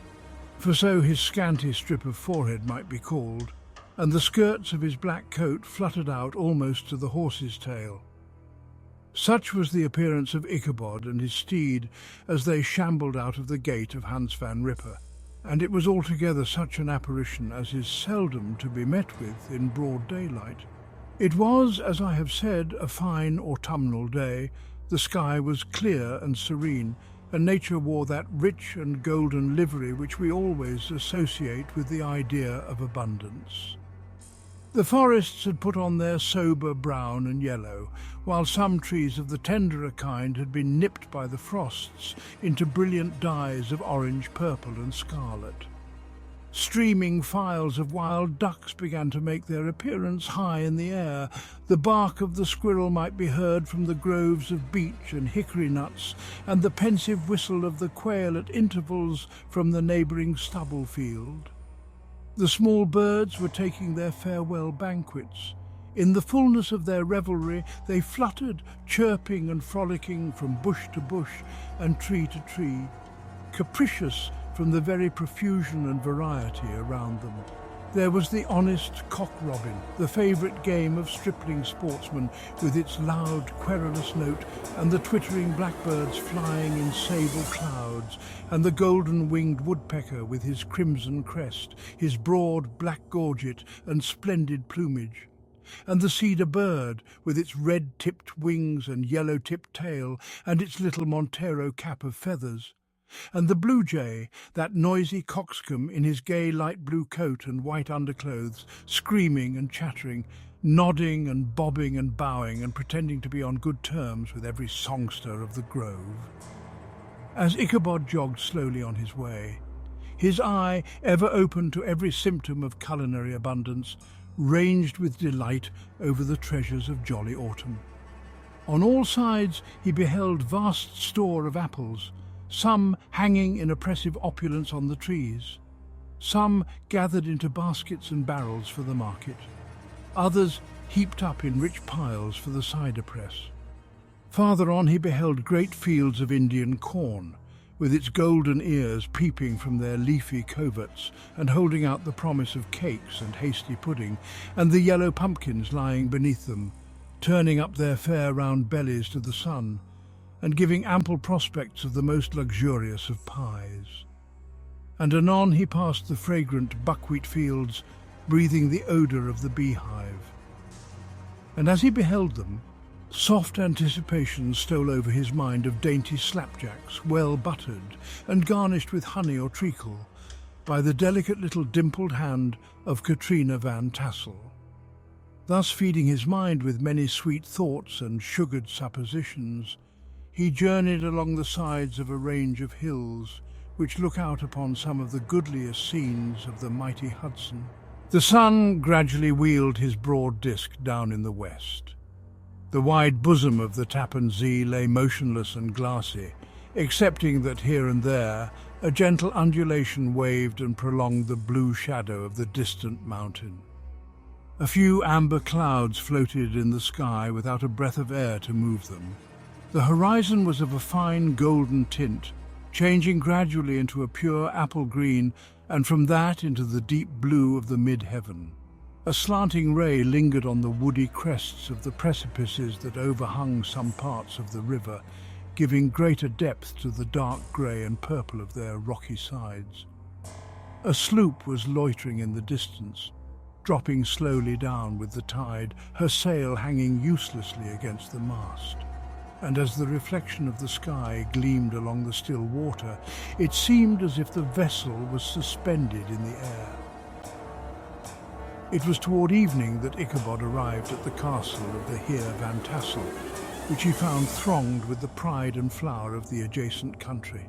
A: for so his scanty strip of forehead might be called, and the skirts of his black coat fluttered out almost to the horse's tail. Such was the appearance of Ichabod and his steed as they shambled out of the gate of Hans van Ripper, and it was altogether such an apparition as is seldom to be met with in broad daylight. It was, as I have said, a fine autumnal day. The sky was clear and serene, and nature wore that rich and golden livery which we always associate with the idea of abundance. The forests had put on their sober brown and yellow, while some trees of the tenderer kind had been nipped by the frosts into brilliant dyes of orange, purple and scarlet. Streaming files of wild ducks began to make their appearance high in the air. The bark of the squirrel might be heard from the groves of beech and hickory nuts, and the pensive whistle of the quail at intervals from the neighbouring stubble field. The small birds were taking their farewell banquets. In the fullness of their revelry they fluttered, chirping and frolicking from bush to bush and tree to tree, capricious from the very profusion and variety around them. There was the honest cock-robin, the favourite game of stripling sportsmen, with its loud, querulous note, and the twittering blackbirds flying in sable clouds, and the golden-winged woodpecker with his crimson crest, his broad black gorget and splendid plumage, and the cedar bird with its red-tipped wings and yellow-tipped tail, and its little Montero cap of feathers, and the blue jay, that noisy coxcomb in his gay light blue coat and white underclothes, screaming and chattering, nodding and bobbing and bowing and pretending to be on good terms with every songster of the grove. As Ichabod jogged slowly on his way, his eye, ever open to every symptom of culinary abundance, ranged with delight over the treasures of jolly autumn. On all sides he beheld vast store of apples, some hanging in oppressive opulence on the trees, some gathered into baskets and barrels for the market, others heaped up in rich piles for the cider press. Farther on he beheld great fields of Indian corn, with its golden ears peeping from their leafy coverts and holding out the promise of cakes and hasty pudding, and the yellow pumpkins lying beneath them, turning up their fair round bellies to the sun, and giving ample prospects of the most luxurious of pies. And anon he passed the fragrant buckwheat fields, breathing the odour of the beehive. And as he beheld them, soft anticipation stole over his mind of dainty slapjacks, well buttered and garnished with honey or treacle by the delicate little dimpled hand of Katrina Van Tassel. Thus feeding his mind with many sweet thoughts and sugared suppositions, he journeyed along the sides of a range of hills which look out upon some of the goodliest scenes of the mighty Hudson. The sun gradually wheeled his broad disk down in the west. The wide bosom of the Tappan Zee lay motionless and glassy, excepting that here and there a gentle undulation waved and prolonged the blue shadow of the distant mountain. A few amber clouds floated in the sky without a breath of air to move them. The horizon was of a fine golden tint, changing gradually into a pure apple green, and from that into the deep blue of the mid-heaven. A slanting ray lingered on the woody crests of the precipices that overhung some parts of the river, giving greater depth to the dark grey and purple of their rocky sides. A sloop was loitering in the distance, dropping slowly down with the tide, her sail hanging uselessly against the mast. And as the reflection of the sky gleamed along the still water, it seemed as if the vessel was suspended in the air. It was toward evening that Ichabod arrived at the castle of the Heer Van Tassel, which he found thronged with the pride and flower of the adjacent country.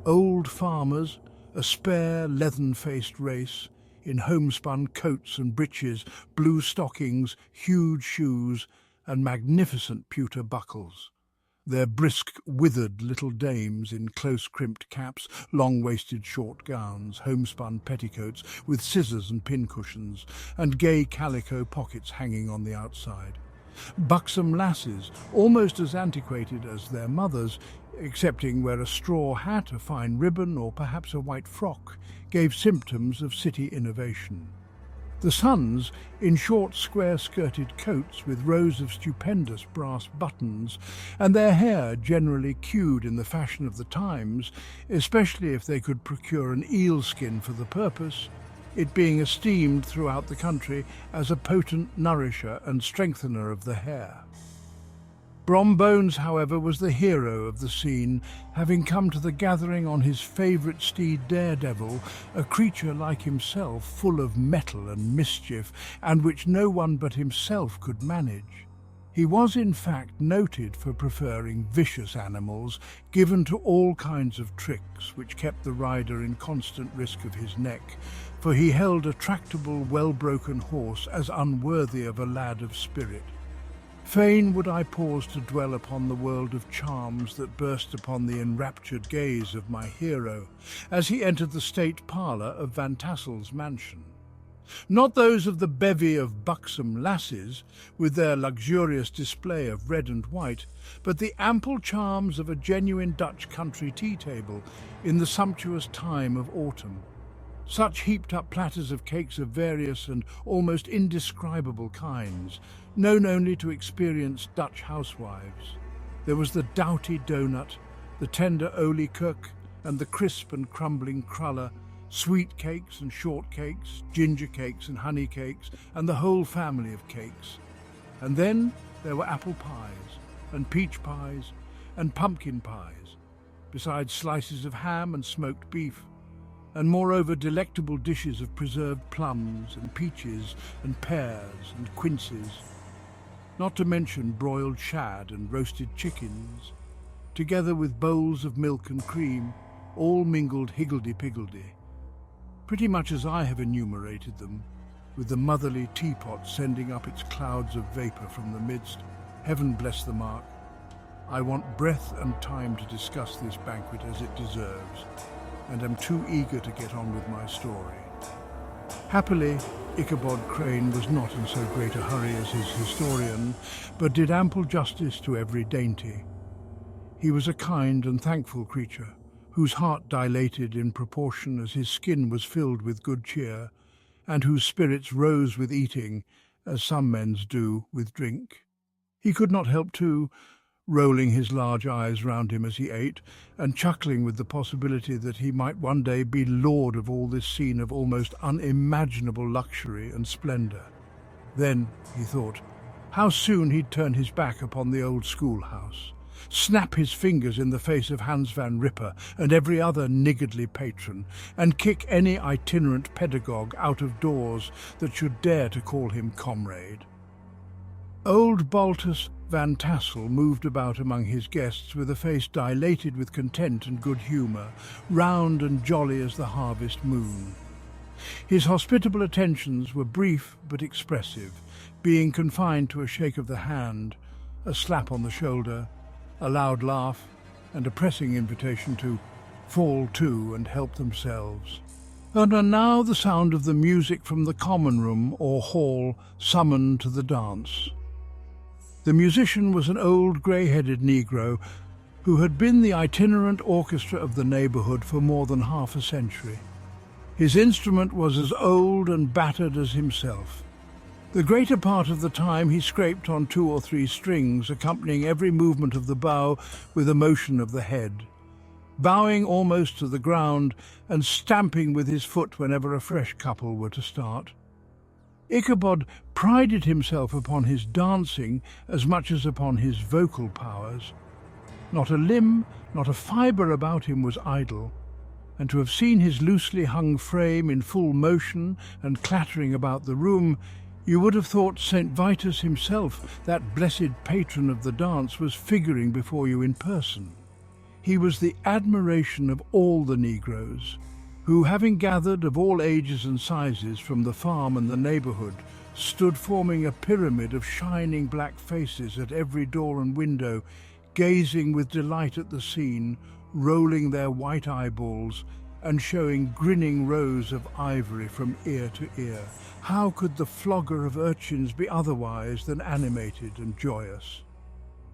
A: Old farmers, a spare, leathern-faced race, in homespun coats and breeches, blue stockings, huge shoes, and magnificent pewter buckles. Their brisk, withered little dames in close-crimped caps, long-waisted short gowns, homespun petticoats with scissors and pincushions, and gay calico pockets hanging on the outside. Buxom lasses, almost as antiquated as their mothers, excepting where a straw hat, a fine ribbon, or perhaps a white frock, gave symptoms of city innovation. The sons, in short square-skirted coats with rows of stupendous brass buttons, and their hair generally queued in the fashion of the times, especially if they could procure an eel skin for the purpose, it being esteemed throughout the country as a potent nourisher and strengthener of the hair. Brombones, however, was the hero of the scene, having come to the gathering on his favourite steed Daredevil, a creature like himself, full of mettle and mischief, and which no one but himself could manage. He was in fact noted for preferring vicious animals, given to all kinds of tricks, which kept the rider in constant risk of his neck, for he held a tractable, well-broken horse as unworthy of a lad of spirit. Fain would I pause to dwell upon the world of charms that burst upon the enraptured gaze of my hero as he entered the state parlour of Van Tassel's mansion. Not those of the bevy of buxom lasses, with their luxurious display of red and white, but the ample charms of a genuine Dutch country tea-table in the sumptuous time of autumn. Such heaped-up platters of cakes of various and almost indescribable kinds, known only to experienced Dutch housewives. There was the doughty doughnut, the tender oliekoek, and the crisp and crumbling cruller, sweet cakes and short cakes, ginger cakes and honey cakes, and the whole family of cakes. And then there were apple pies, and peach pies, and pumpkin pies, besides slices of ham and smoked beef, and moreover delectable dishes of preserved plums and peaches and pears and quinces, not to mention broiled shad and roasted chickens, together with bowls of milk and cream, all mingled higgledy-piggledy, pretty much as I have enumerated them, with the motherly teapot sending up its clouds of vapour from the midst, heaven bless the mark, I want breath and time to discuss this banquet as it deserves, and am too eager to get on with my story. Happily, Ichabod Crane was not in so great a hurry as his historian, but did ample justice to every dainty. He was a kind and thankful creature, whose heart dilated in proportion as his skin was filled with good cheer, and whose spirits rose with eating, as some men's do with drink. He could not help, too, rolling his large eyes round him as he ate, and chuckling with the possibility that he might one day be lord of all this scene of almost unimaginable luxury and splendour. Then, he thought, how soon he'd turn his back upon the old schoolhouse, snap his fingers in the face of Hans van Ripper and every other niggardly patron, and kick any itinerant pedagogue out of doors that should dare to call him comrade. Old Baltus Van Tassel moved about among his guests with a face dilated with content and good humour, round and jolly as the harvest moon. His hospitable attentions were brief but expressive, being confined to a shake of the hand, a slap on the shoulder, a loud laugh, and a pressing invitation to fall to and help themselves. And now the sound of the music from the common room or hall summoned to the dance. The musician was an old grey-headed Negro who had been the itinerant orchestra of the neighbourhood for more than half a century. His instrument was as old and battered as himself. The greater part of the time he scraped on 2 or 3 strings, accompanying every movement of the bow with a motion of the head, bowing almost to the ground and stamping with his foot whenever a fresh couple were to start. Ichabod prided himself upon his dancing as much as upon his vocal powers. Not a limb, not a fibre about him was idle, and to have seen his loosely hung frame in full motion and clattering about the room, you would have thought St. Vitus himself, that blessed patron of the dance, was figuring before you in person. He was the admiration of all the Negroes, who, having gathered of all ages and sizes from the farm and the neighbourhood, stood forming a pyramid of shining black faces at every door and window, gazing with delight at the scene, rolling their white eyeballs, and showing grinning rows of ivory from ear to ear. How could the flogger of urchins be otherwise than animated and joyous?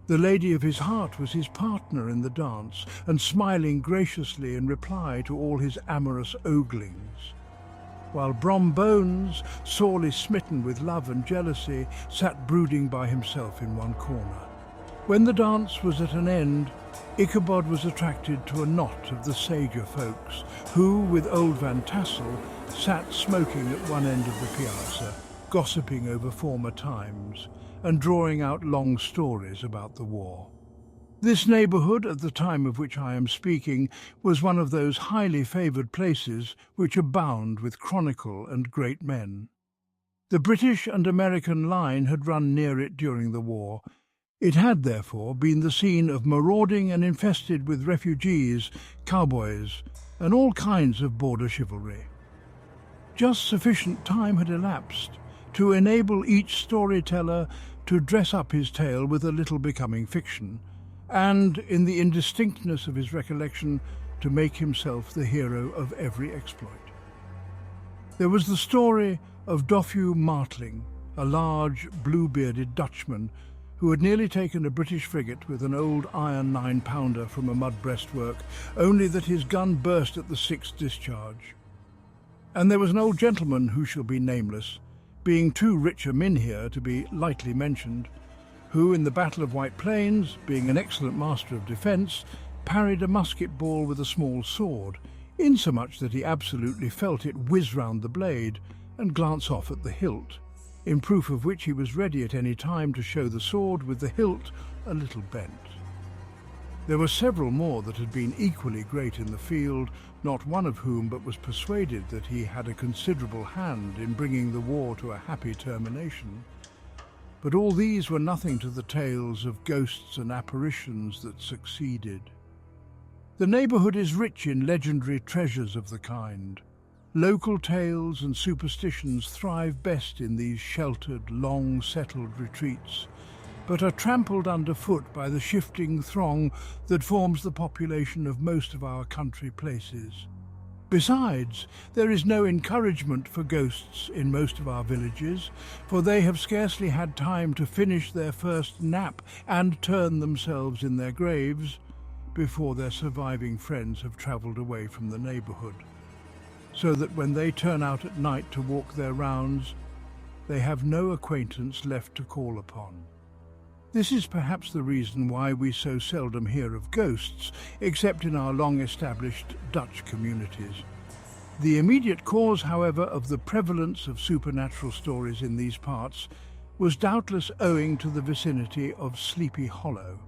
A: The lady of his heart was his partner in the dance, and smiling graciously in reply to all his amorous oglings, while Brom Bones, sorely smitten with love and jealousy, sat brooding by himself in one corner. When the dance was at an end, Ichabod was attracted to a knot of the sager folks, who, with old Van Tassel, sat smoking at one end of the piazza, gossiping over former times, and drawing out long stories about the war. This neighbourhood, at the time of which I am speaking, was one of those highly favoured places which abound with chronicle and great men. The British and American line had run near it during the war. It had, therefore, been the scene of marauding and infested with refugees, cowboys, and all kinds of border chivalry. Just sufficient time had elapsed to enable each storyteller to dress up his tale with a little becoming fiction, and, in the indistinctness of his recollection, to make himself the hero of every exploit. There was the story of Dofue Martling, a large, blue-bearded Dutchman who had nearly taken a British frigate with an old iron 9-pounder from a mud breastwork, only that his gun burst at the 6th discharge. And there was an old gentleman who shall be nameless, being too rich a mynheer to be lightly mentioned, who, in the Battle of White Plains, being an excellent master of defence, parried a musket ball with a small sword, insomuch that he absolutely felt it whiz round the blade and glance off at the hilt, in proof of which he was ready at any time to show the sword with the hilt a little bent. There were several more that had been equally great in the field, not one of whom but was persuaded that he had a considerable hand in bringing the war to a happy termination. But all these were nothing to the tales of ghosts and apparitions that succeeded. The neighbourhood is rich in legendary treasures of the kind. Local tales and superstitions thrive best in these sheltered, long-settled retreats, but are trampled underfoot by the shifting throng that forms the population of most of our country places. Besides, there is no encouragement for ghosts in most of our villages, for they have scarcely had time to finish their first nap and turn themselves in their graves before their surviving friends have travelled away from the neighbourhood, so that when they turn out at night to walk their rounds, they have no acquaintance left to call upon. This is perhaps the reason why we so seldom hear of ghosts, except in our long-established Dutch communities. The immediate cause, however, of the prevalence of supernatural stories in these parts was doubtless owing to the vicinity of Sleepy Hollow.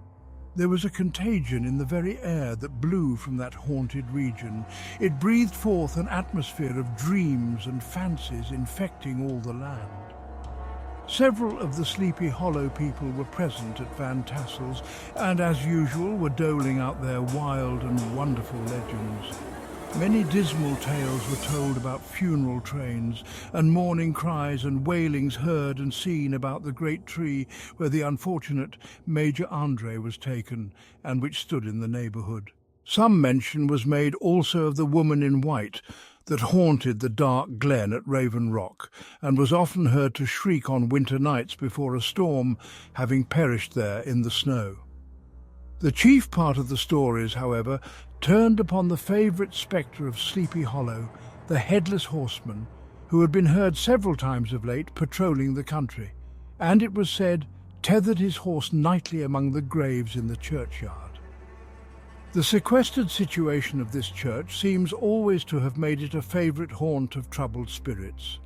A: There was a contagion in the very air that blew from that haunted region. It breathed forth an atmosphere of dreams and fancies infecting all the land. Several of the Sleepy Hollow people were present at Van Tassel's and, as usual, were doling out their wild and wonderful legends. Many dismal tales were told about funeral trains and mourning cries and wailings heard and seen about the great tree where the unfortunate Major Andre was taken and which stood in the neighbourhood. Some mention was made also of the woman in white that haunted the dark glen at Raven Rock and was often heard to shriek on winter nights before a storm, having perished there in the snow. The chief part of the stories, however, turned upon the favourite spectre of Sleepy Hollow, the Headless Horseman, who had been heard several times of late patrolling the country, and, it was said, tethered his horse nightly among the graves in the churchyard. The sequestered situation of this church seems always to have made it a favourite haunt of troubled spirits.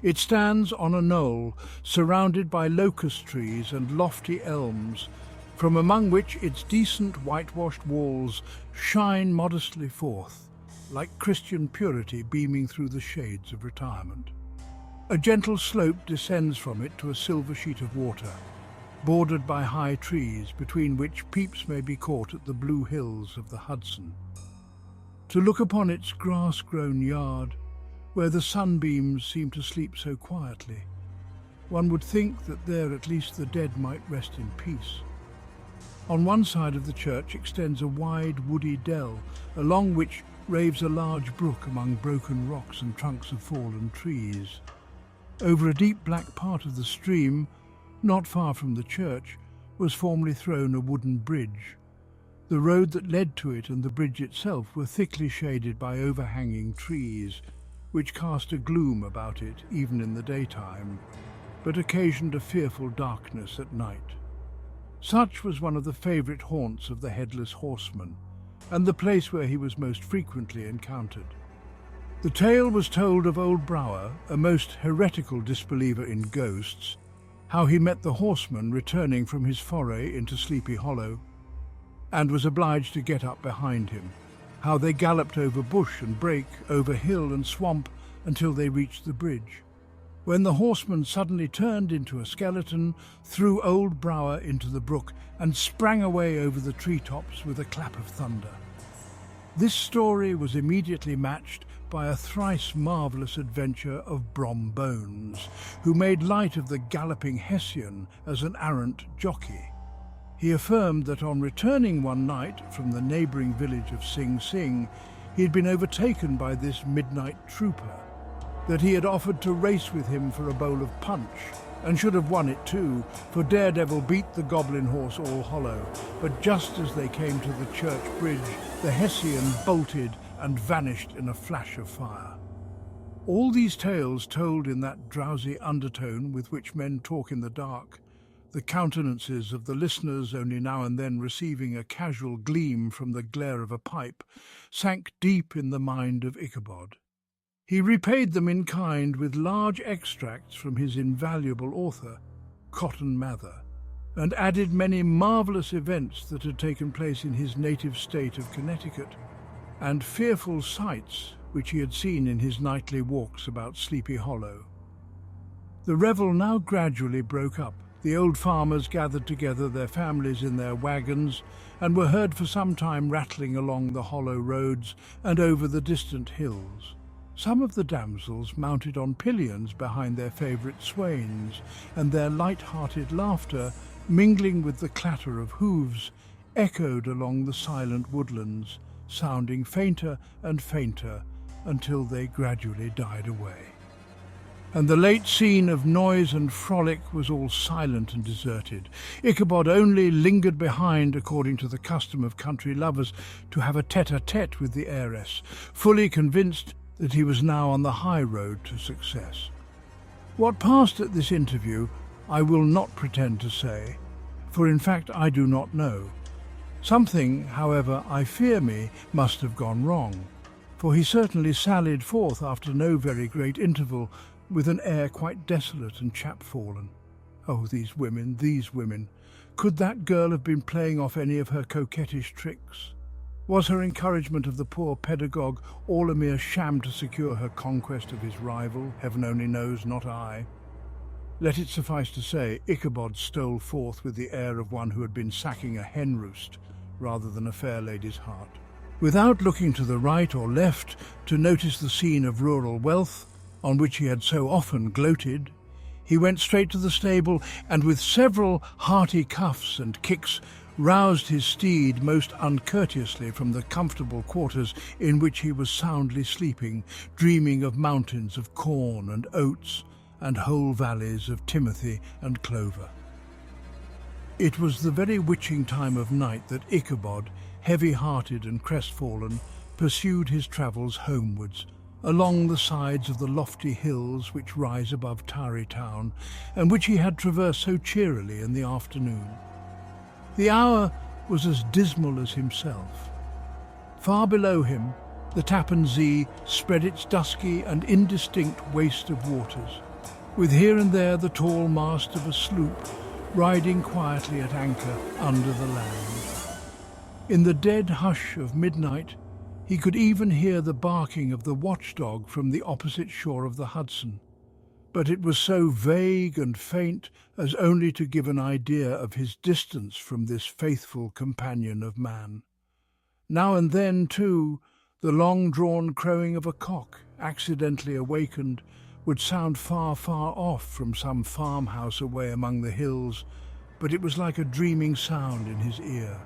A: It stands on a knoll, surrounded by locust trees and lofty elms, from among which its decent whitewashed walls shine modestly forth, like Christian purity beaming through the shades of retirement. A gentle slope descends from it to a silver sheet of water, bordered by high trees, between which peeps may be caught at the blue hills of the Hudson. To look upon its grass-grown yard, where the sunbeams seem to sleep so quietly, one would think that there at least the dead might rest in peace. On one side of the church extends a wide woody dell, along which raves a large brook among broken rocks and trunks of fallen trees. Over a deep black part of the stream, not far from the church, was formerly thrown a wooden bridge. The road that led to it and the bridge itself were thickly shaded by overhanging trees, which cast a gloom about it even in the daytime, but occasioned a fearful darkness at night. Such was one of the favourite haunts of the Headless Horseman, and the place where he was most frequently encountered. The tale was told of old Brouwer, a most heretical disbeliever in ghosts, how he met the horseman returning from his foray into Sleepy Hollow, and was obliged to get up behind him, how they galloped over bush and brake, over hill and swamp, until they reached the bridge, when the horseman suddenly turned into a skeleton, threw old Brouwer into the brook, and sprang away over the treetops with a clap of thunder. This story was immediately matched by a thrice marvellous adventure of Brom Bones, who made light of the galloping Hessian as an arrant jockey. He affirmed that on returning one night from the neighbouring village of Sing Sing, he had been overtaken by this midnight trooper, that he had offered to race with him for a bowl of punch, and should have won it too, for Daredevil beat the goblin horse All Hollow, but just as they came to the church bridge, the Hessian bolted and vanished in a flash of fire. All these tales told in that drowsy undertone with which men talk in the dark, the countenances of the listeners only now and then receiving a casual gleam from the glare of a pipe, sank deep in the mind of Ichabod. He repaid them in kind with large extracts from his invaluable author, Cotton Mather, and added many marvellous events that had taken place in his native state of Connecticut, and fearful sights which he had seen in his nightly walks about Sleepy Hollow. The revel now gradually broke up. The old farmers gathered together their families in their wagons, and were heard for some time rattling along the hollow roads and over the distant hills. Some of the damsels mounted on pillions behind their favourite swains, and their light-hearted laughter mingling with the clatter of hooves, echoed along the silent woodlands, sounding fainter and fainter until they gradually died away. And the late scene of noise and frolic was all silent and deserted. Ichabod only lingered behind, according to the custom of country lovers, to have a tete-a-tete with the heiress, fully convinced that he was now on the high road to success. What passed at this interview I will not pretend to say, for in fact I do not know. Something, however, I fear me, must have gone wrong, for he certainly sallied forth after no very great interval, with an air quite desolate and chapfallen. Oh, these women, these women! Could that girl have been playing off any of her coquettish tricks? Was her encouragement of the poor pedagogue all a mere sham to secure her conquest of his rival? Heaven only knows, not I. Let it suffice to say, Ichabod stole forth with the air of one who had been sacking a hen roost, rather than a fair lady's heart. Without looking to the right or left to notice the scene of rural wealth, on which he had so often gloated, he went straight to the stable and with several hearty cuffs and kicks roused his steed most uncourteously from the comfortable quarters in which he was soundly sleeping, dreaming of mountains of corn and oats and whole valleys of timothy and clover. It was the very witching time of night that Ichabod, heavy-hearted and crestfallen, pursued his travels homewards, along the sides of the lofty hills which rise above Tarry Town, and which he had traversed so cheerily in the afternoon. The hour was as dismal as himself. Far below him, the Tappan Zee spread its dusky and indistinct waste of waters, with here and there the tall mast of a sloop riding quietly at anchor under the land. In the dead hush of midnight, he could even hear the barking of the watchdog from the opposite shore of the Hudson, but it was so vague and faint as only to give an idea of his distance from this faithful companion of man. Now and then, too, the long-drawn crowing of a cock, accidentally awakened, would sound far, far off from some farmhouse away among the hills, but it was like a dreaming sound in his ear.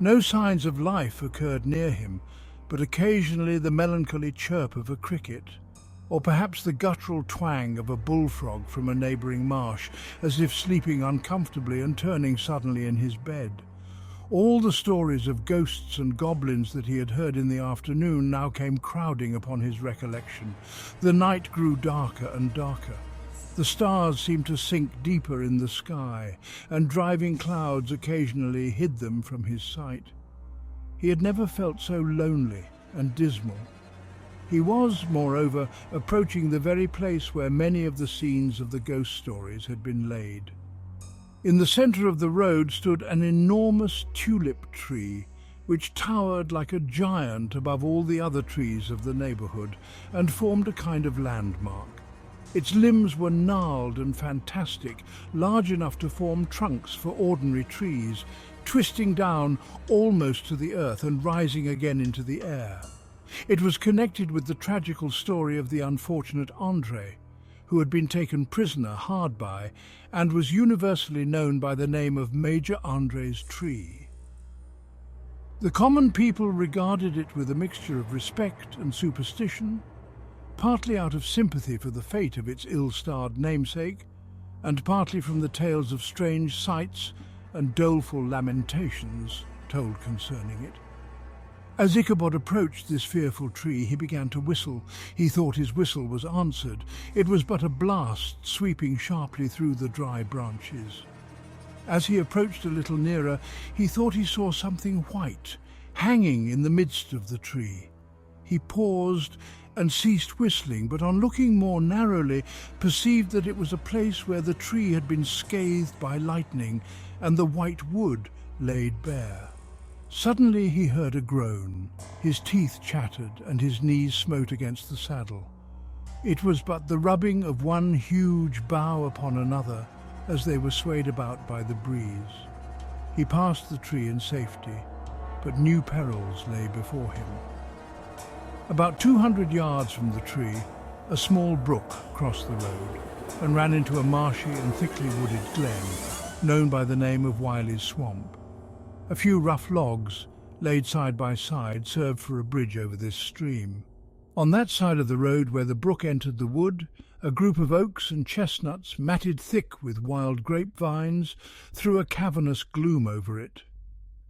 A: No signs of life occurred near him, but occasionally the melancholy chirp of a cricket, or perhaps the guttural twang of a bullfrog from a neighbouring marsh, as if sleeping uncomfortably and turning suddenly in his bed. All the stories of ghosts and goblins that he had heard in the afternoon now came crowding upon his recollection. The night grew darker and darker. The stars seemed to sink deeper in the sky, and driving clouds occasionally hid them from his sight. He had never felt so lonely and dismal. He was, moreover, approaching the very place where many of the scenes of the ghost stories had been laid. In the centre of the road stood an enormous tulip tree, which towered like a giant above all the other trees of the neighbourhood, and formed a kind of landmark. Its limbs were gnarled and fantastic, large enough to form trunks for ordinary trees, twisting down almost to the earth and rising again into the air. It was connected with the tragical story of the unfortunate André, who had been taken prisoner hard by, and was universally known by the name of Major André's tree. The common people regarded it with a mixture of respect and superstition, partly out of sympathy for the fate of its ill-starred namesake, and partly from the tales of strange sights and doleful lamentations told concerning it. As Ichabod approached this fearful tree, he began to whistle. He thought his whistle was answered. It was but a blast sweeping sharply through the dry branches. As he approached a little nearer, he thought he saw something white hanging in the midst of the tree. He paused and ceased whistling, but on looking more narrowly, perceived that it was a place where the tree had been scathed by lightning and the white wood laid bare. Suddenly he heard a groan. His teeth chattered and his knees smote against the saddle. It was but the rubbing of one huge bough upon another as they were swayed about by the breeze. He passed the tree in safety, but new perils lay before him. About 200 yards from the tree, a small brook crossed the road and ran into a marshy and thickly wooded glen. known by the name of Wiley's Swamp. A few rough logs, laid side by side, served for a bridge over this stream. On that side of the road where the brook entered the wood, a group of oaks and chestnuts, matted thick with wild grapevines, threw a cavernous gloom over it.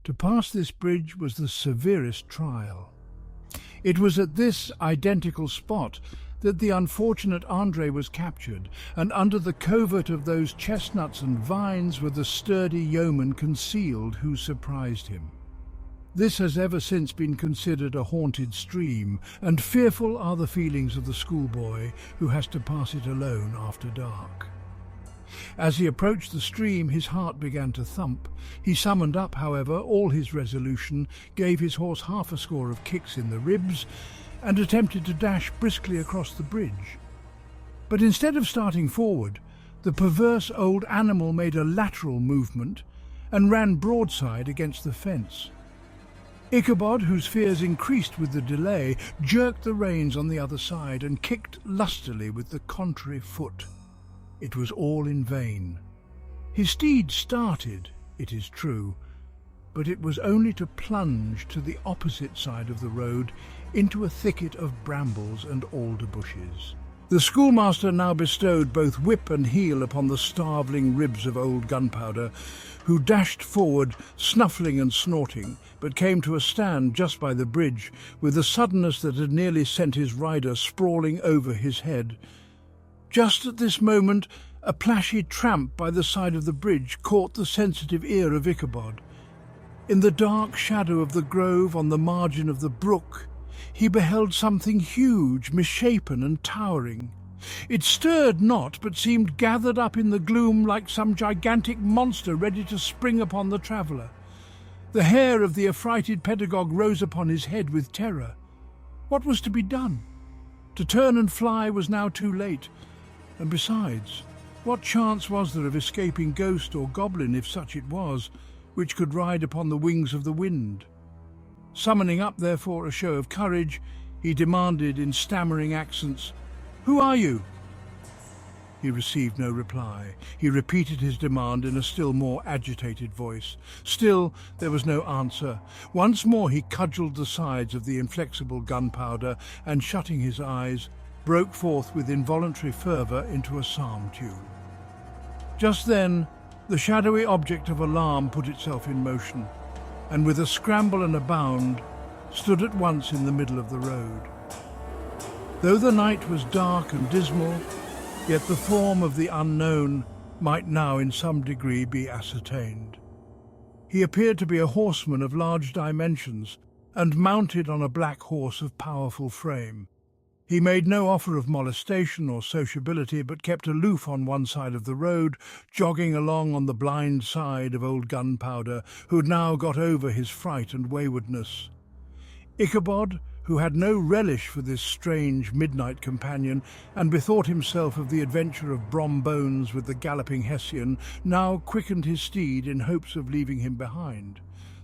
A: To pass this bridge was the severest trial. It was at this identical spot that the unfortunate Andre was captured, and under the covert of those chestnuts and vines were the sturdy yeomen concealed who surprised him. This has ever since been considered a haunted stream, and fearful are the feelings of the schoolboy who has to pass it alone after dark. As he approached the stream, his heart began to thump. He summoned up, however, all his resolution, gave his horse half a score of kicks in the ribs, and attempted to dash briskly across the bridge. But instead of starting forward, the perverse old animal made a lateral movement and ran broadside against the fence. Ichabod, whose fears increased with the delay, jerked the reins on the other side and kicked lustily with the contrary foot. It was all in vain. His steed started, it is true, but it was only to plunge to the opposite side of the road into a thicket of brambles and alder bushes. The schoolmaster now bestowed both whip and heel upon the starveling ribs of old Gunpowder, who dashed forward, snuffling and snorting, but came to a stand just by the bridge, with a suddenness that had nearly sent his rider sprawling over his head. Just at this moment, a plashy tramp by the side of the bridge caught the sensitive ear of Ichabod. In the dark shadow of the grove on the margin of the brook, he beheld something huge, misshapen and towering. It stirred not, but seemed gathered up in the gloom like some gigantic monster ready to spring upon the traveller. The hair of the affrighted pedagogue rose upon his head with terror. What was to be done? To turn and fly was now too late. And besides, what chance was there of escaping ghost or goblin, if such it was, which could ride upon the wings of the wind? Summoning up, therefore, a show of courage, he demanded in stammering accents, "Who are you?" He received no reply. He repeated his demand in a still more agitated voice. Still there was no answer. Once more he cudgelled the sides of the inflexible Gunpowder, and shutting his eyes, broke forth with involuntary fervour into a psalm tune. Just then the shadowy object of alarm put itself in motion, and with a scramble and a bound stood at once in the middle of the road. Though the night was dark and dismal, yet the form of the unknown might now in some degree be ascertained. He appeared to be a horseman of large dimensions, and mounted on a black horse of powerful frame. He made no offer of molestation or sociability, but kept aloof on one side of the road, jogging along on the blind side of old Gunpowder, who had now got over his fright and waywardness. Ichabod, who had no relish for this strange midnight companion, and bethought himself of the adventure of Brom Bones with the galloping Hessian, now quickened his steed in hopes of leaving him behind.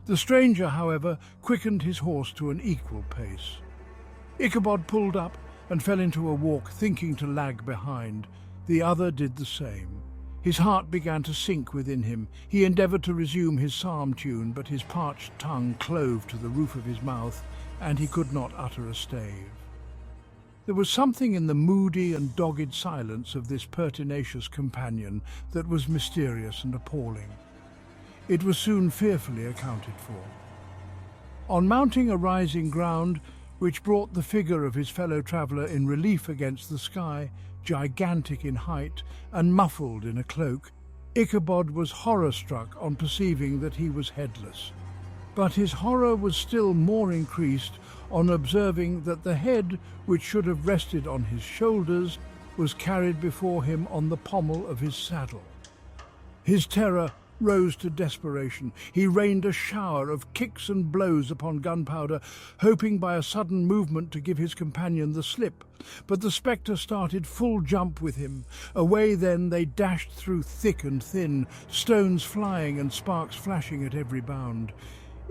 A: The stranger, however, quickened his horse to an equal pace. Ichabod pulled up and fell into a walk, thinking to lag behind. The other did the same. His heart began to sink within him. He endeavoured to resume his psalm tune, but his parched tongue clove to the roof of his mouth, and he could not utter a stave. There was something in the moody and dogged silence of this pertinacious companion that was mysterious and appalling. It was soon fearfully accounted for. On mounting a rising ground, which brought the figure of his fellow traveller in relief against the sky, gigantic in height and muffled in a cloak, Ichabod was horror-struck on perceiving that he was headless. But his horror was still more increased on observing that the head, which should have rested on his shoulders, was carried before him on the pommel of his saddle. His terror rose to desperation. He rained a shower of kicks and blows upon Gunpowder, hoping by a sudden movement to give his companion the slip. But the spectre started full jump with him. Away then they dashed through thick and thin, stones flying and sparks flashing at every bound.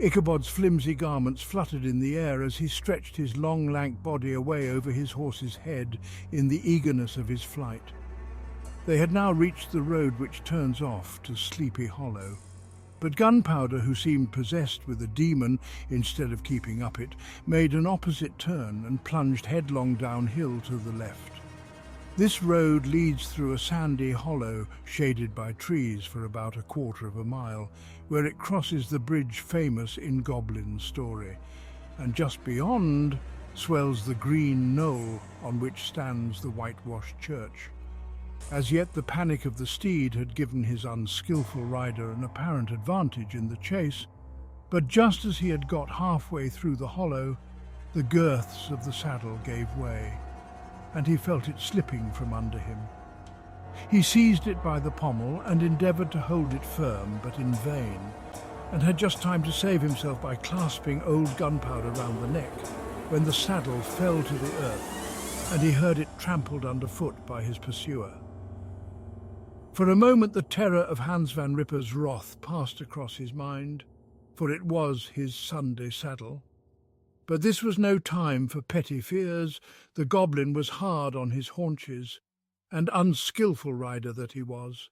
A: Ichabod's flimsy garments fluttered in the air as he stretched his long, lank body away over his horse's head in the eagerness of his flight. They had now reached the road which turns off to Sleepy Hollow. But Gunpowder, who seemed possessed with a demon instead of keeping up it, made an opposite turn and plunged headlong downhill to the left. This road leads through a sandy hollow shaded by trees for about a quarter of a mile, where it crosses the bridge famous in Goblin's story, and just beyond swells the green knoll on which stands the whitewashed church. As yet the panic of the steed had given his unskillful rider an apparent advantage in the chase, but just as he had got halfway through the hollow, the girths of the saddle gave way, and he felt it slipping from under him. He seized it by the pommel and endeavoured to hold it firm, but in vain, and had just time to save himself by clasping old Gunpowder round the neck, when the saddle fell to the earth, and he heard it trampled underfoot by his pursuer. For a moment the terror of Hans van Ripper's wrath passed across his mind, for it was his Sunday saddle. But this was no time for petty fears. The goblin was hard on his haunches, and unskilful rider that he was.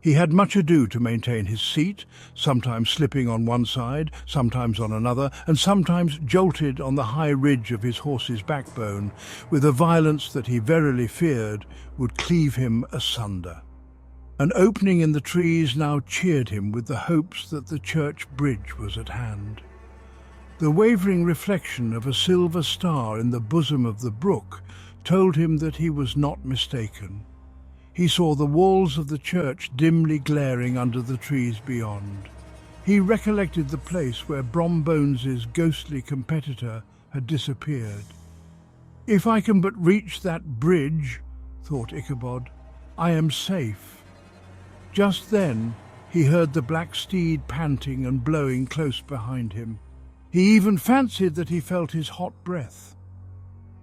A: He had much ado to maintain his seat, sometimes slipping on one side, sometimes on another, and sometimes jolted on the high ridge of his horse's backbone, with a violence that he verily feared would cleave him asunder. An opening in the trees now cheered him with the hopes that the church bridge was at hand. The wavering reflection of a silver star in the bosom of the brook told him that he was not mistaken. He saw the walls of the church dimly glaring under the trees beyond. He recollected the place where Brombones's ghostly competitor had disappeared. "If I can but reach that bridge," thought Ichabod, "I am safe." Just then he heard the black steed panting and blowing close behind him. He even fancied that he felt his hot breath.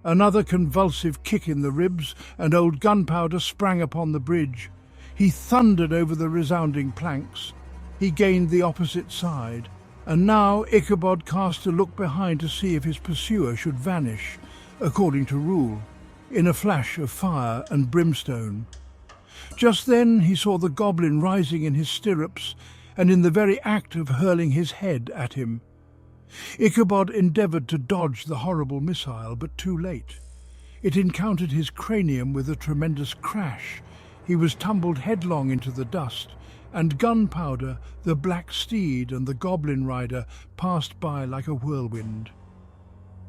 A: Another convulsive kick in the ribs, and old Gunpowder sprang upon the bridge. He thundered over the resounding planks. He gained the opposite side, and now Ichabod cast a look behind to see if his pursuer should vanish, according to rule, in a flash of fire and brimstone. Just then he saw the goblin rising in his stirrups, and in the very act of hurling his head at him. Ichabod endeavoured to dodge the horrible missile, but too late. It encountered his cranium with a tremendous crash. He was tumbled headlong into the dust, and Gunpowder, the black steed, and the goblin rider passed by like a whirlwind.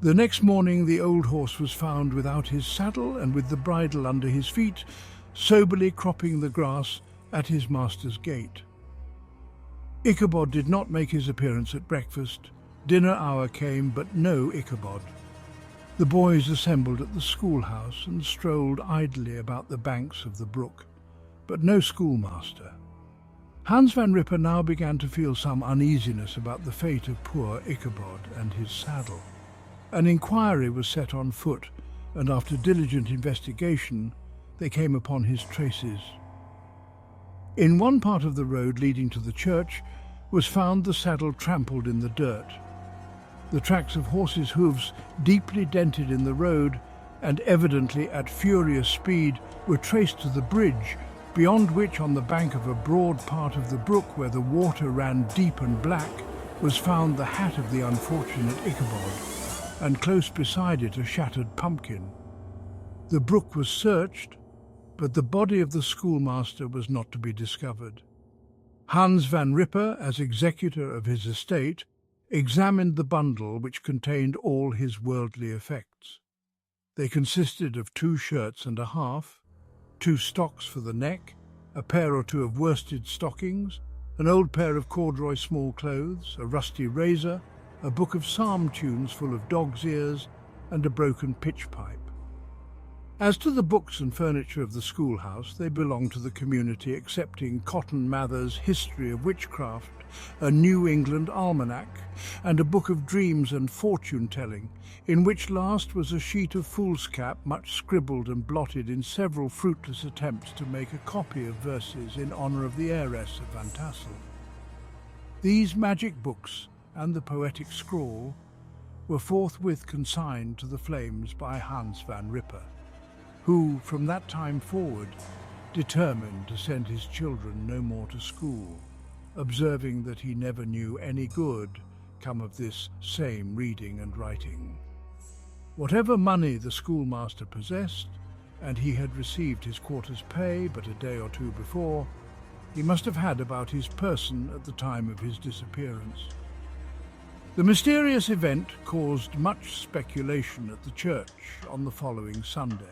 A: The next morning the old horse was found without his saddle and with the bridle under his feet, soberly cropping the grass at his master's gate. Ichabod did not make his appearance at breakfast. Dinner hour came, but no Ichabod. The boys assembled at the schoolhouse and strolled idly about the banks of the brook, but no schoolmaster. Hans van Ripper now began to feel some uneasiness about the fate of poor Ichabod and his saddle. An inquiry was set on foot, and after diligent investigation they came upon his traces. In one part of the road leading to the church was found the saddle trampled in the dirt. The tracks of horses' hooves, deeply dented in the road and evidently at furious speed, were traced to the bridge, beyond which, on the bank of a broad part of the brook where the water ran deep and black, was found the hat of the unfortunate Ichabod, and close beside it a shattered pumpkin. The brook was searched, but the body of the schoolmaster was not to be discovered. Hans van Ripper, as executor of his estate, examined the bundle which contained all his worldly effects. They consisted of 2 shirts and a half, 2 stocks for the neck, a pair or 2 of worsted stockings, an old pair of corduroy small clothes, a rusty razor, a book of psalm tunes full of dog's ears, and a broken pitch pipe. As to the books and furniture of the schoolhouse, they belonged to the community, excepting Cotton Mather's History of Witchcraft, a New England almanac, and a book of dreams and fortune-telling, in which last was a sheet of foolscap much scribbled and blotted in several fruitless attempts to make a copy of verses in honour of the heiress of Van Tassel. These magic books and the poetic scrawl were forthwith consigned to the flames by Hans van Ripper, who, from that time forward, determined to send his children no more to school, observing that he never knew any good come of this same reading and writing. Whatever money the schoolmaster possessed, and he had received his quarter's pay but a day or two before, he must have had about his person at the time of his disappearance. The mysterious event caused much speculation at the church on the following Sunday.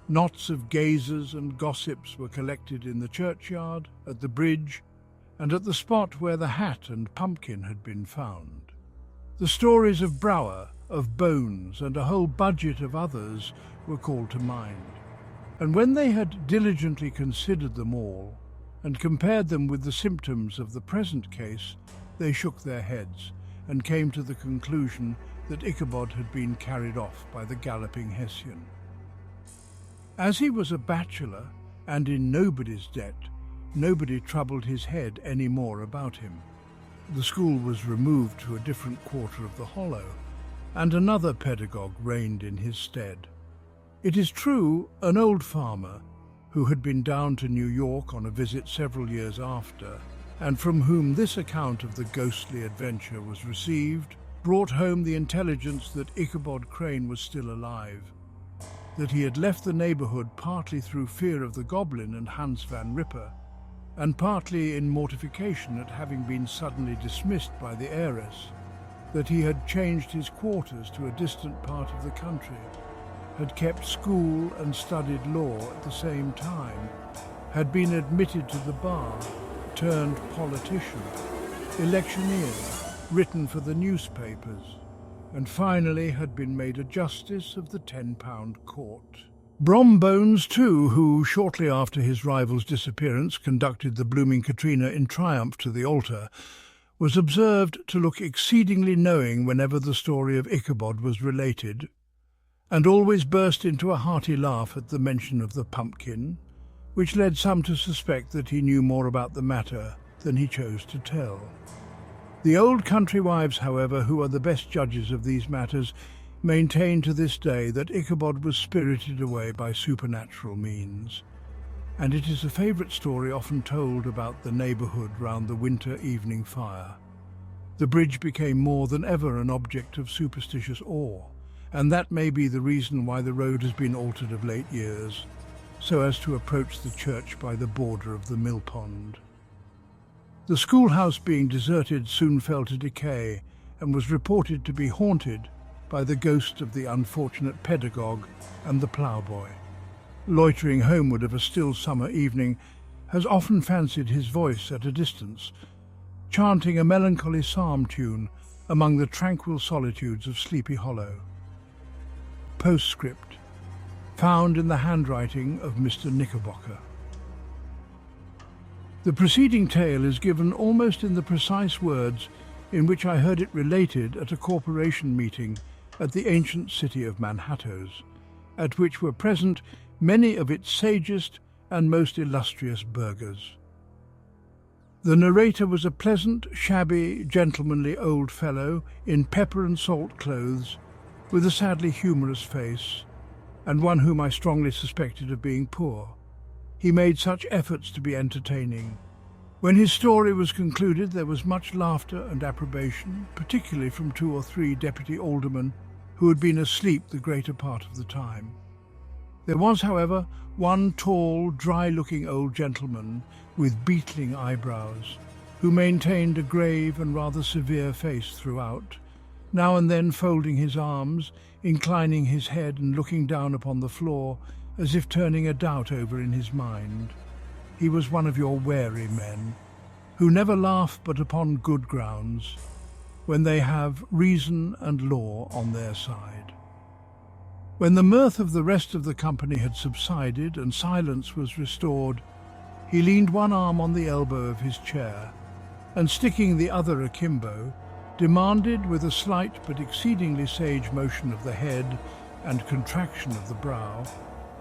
A: Knots of gazers and gossips were collected in the churchyard, at the bridge, and at the spot where the hat and pumpkin had been found. The stories of Brower, of Bones, and a whole budget of others were called to mind. And when they had diligently considered them all, and compared them with the symptoms of the present case, they shook their heads and came to the conclusion that Ichabod had been carried off by the galloping Hessian. As he was a bachelor and in nobody's debt, nobody troubled his head any more about him. The school was removed to a different quarter of the hollow, and another pedagogue reigned in his stead. It is true, an old farmer, who had been down to New York on a visit several years after, and from whom this account of the ghostly adventure was received, brought home the intelligence that Ichabod Crane was still alive, that he had left the neighborhood partly through fear of the goblin and Hans Van Ripper, and partly in mortification at having been suddenly dismissed by the heiress, that he had changed his quarters to a distant part of the country, had kept school and studied law at the same time, had been admitted to the bar, turned politician, electioneer, written for the newspapers, and finally had been made a justice of the £10 court. Bones, too, who shortly after his rival's disappearance conducted the blooming Katrina in triumph to the altar, was observed to look exceedingly knowing whenever the story of Ichabod was related, and always burst into a hearty laugh at the mention of the pumpkin, which led some to suspect that he knew more about the matter than he chose to tell. The old country wives, however, who are the best judges of these matters, maintain to this day that Ichabod was spirited away by supernatural means, and it is a favourite story often told about the neighbourhood round the winter evening fire. The bridge became more than ever an object of superstitious awe, and that may be the reason why the road has been altered of late years, so as to approach the church by the border of the mill pond. The schoolhouse being deserted soon fell to decay and was reported to be haunted by the ghost of the unfortunate pedagogue and the ploughboy. Loitering homeward of a still summer evening, has often fancied his voice at a distance, chanting a melancholy psalm tune among the tranquil solitudes of Sleepy Hollow. Postscript, found in the handwriting of Mr. Knickerbocker. The preceding tale is given almost in the precise words in which I heard it related at a corporation meeting at the ancient city of Manhattoes, at which were present many of its sagest and most illustrious burghers. The narrator was a pleasant, shabby, gentlemanly old fellow in pepper and salt clothes, with a sadly humorous face, and one whom I strongly suspected of being poor. He made such efforts to be entertaining. When his story was concluded, there was much laughter and approbation, particularly from 2 or 3 deputy aldermen who had been asleep the greater part of the time. There was, however, one tall, dry-looking old gentleman with beetling eyebrows, who maintained a grave and rather severe face throughout, now and then folding his arms, inclining his head and looking down upon the floor, as if turning a doubt over in his mind. He was one of your wary men, who never laugh but upon good grounds, when they have reason and law on their side. When the mirth of the rest of the company had subsided and silence was restored, he leaned one arm on the elbow of his chair, and sticking the other akimbo, demanded with a slight but exceedingly sage motion of the head and contraction of the brow,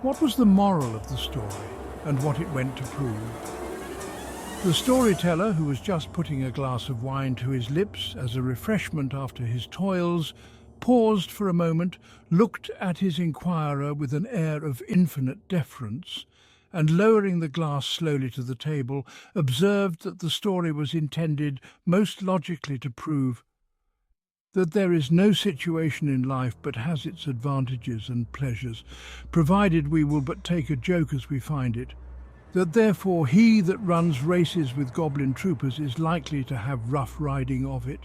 A: what was the moral of the story and what it went to prove. The storyteller, who was just putting a glass of wine to his lips as a refreshment after his toils, paused for a moment, looked at his inquirer with an air of infinite deference, and lowering the glass slowly to the table, observed that the story was intended most logically to prove that there is no situation in life but has its advantages and pleasures, provided we will but take a joke as we find it, that therefore he that runs races with goblin troopers is likely to have rough riding of it.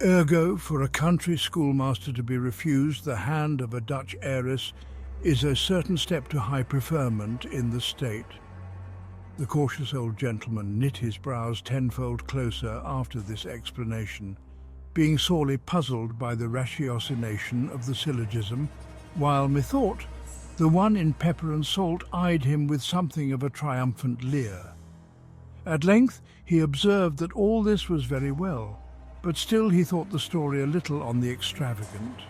A: Ergo, for a country schoolmaster to be refused the hand of a Dutch heiress is a certain step to high preferment in the state. The cautious old gentleman knit his brows tenfold closer after this explanation, being sorely puzzled by the ratiocination of the syllogism, while methought the one in pepper and salt eyed him with something of a triumphant leer. At length he observed that all this was very well, but still he thought the story a little on the extravagant.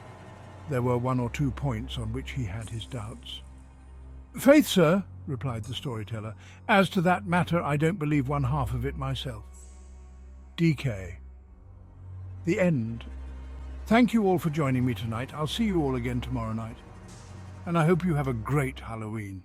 A: There were one or two points on which he had his doubts. "Faith, sir," replied the storyteller, "as to that matter I don't believe one half of it myself." DK. The end. Thank you all for joining me tonight. I'll see you all again tomorrow night. And I hope you have a great Halloween.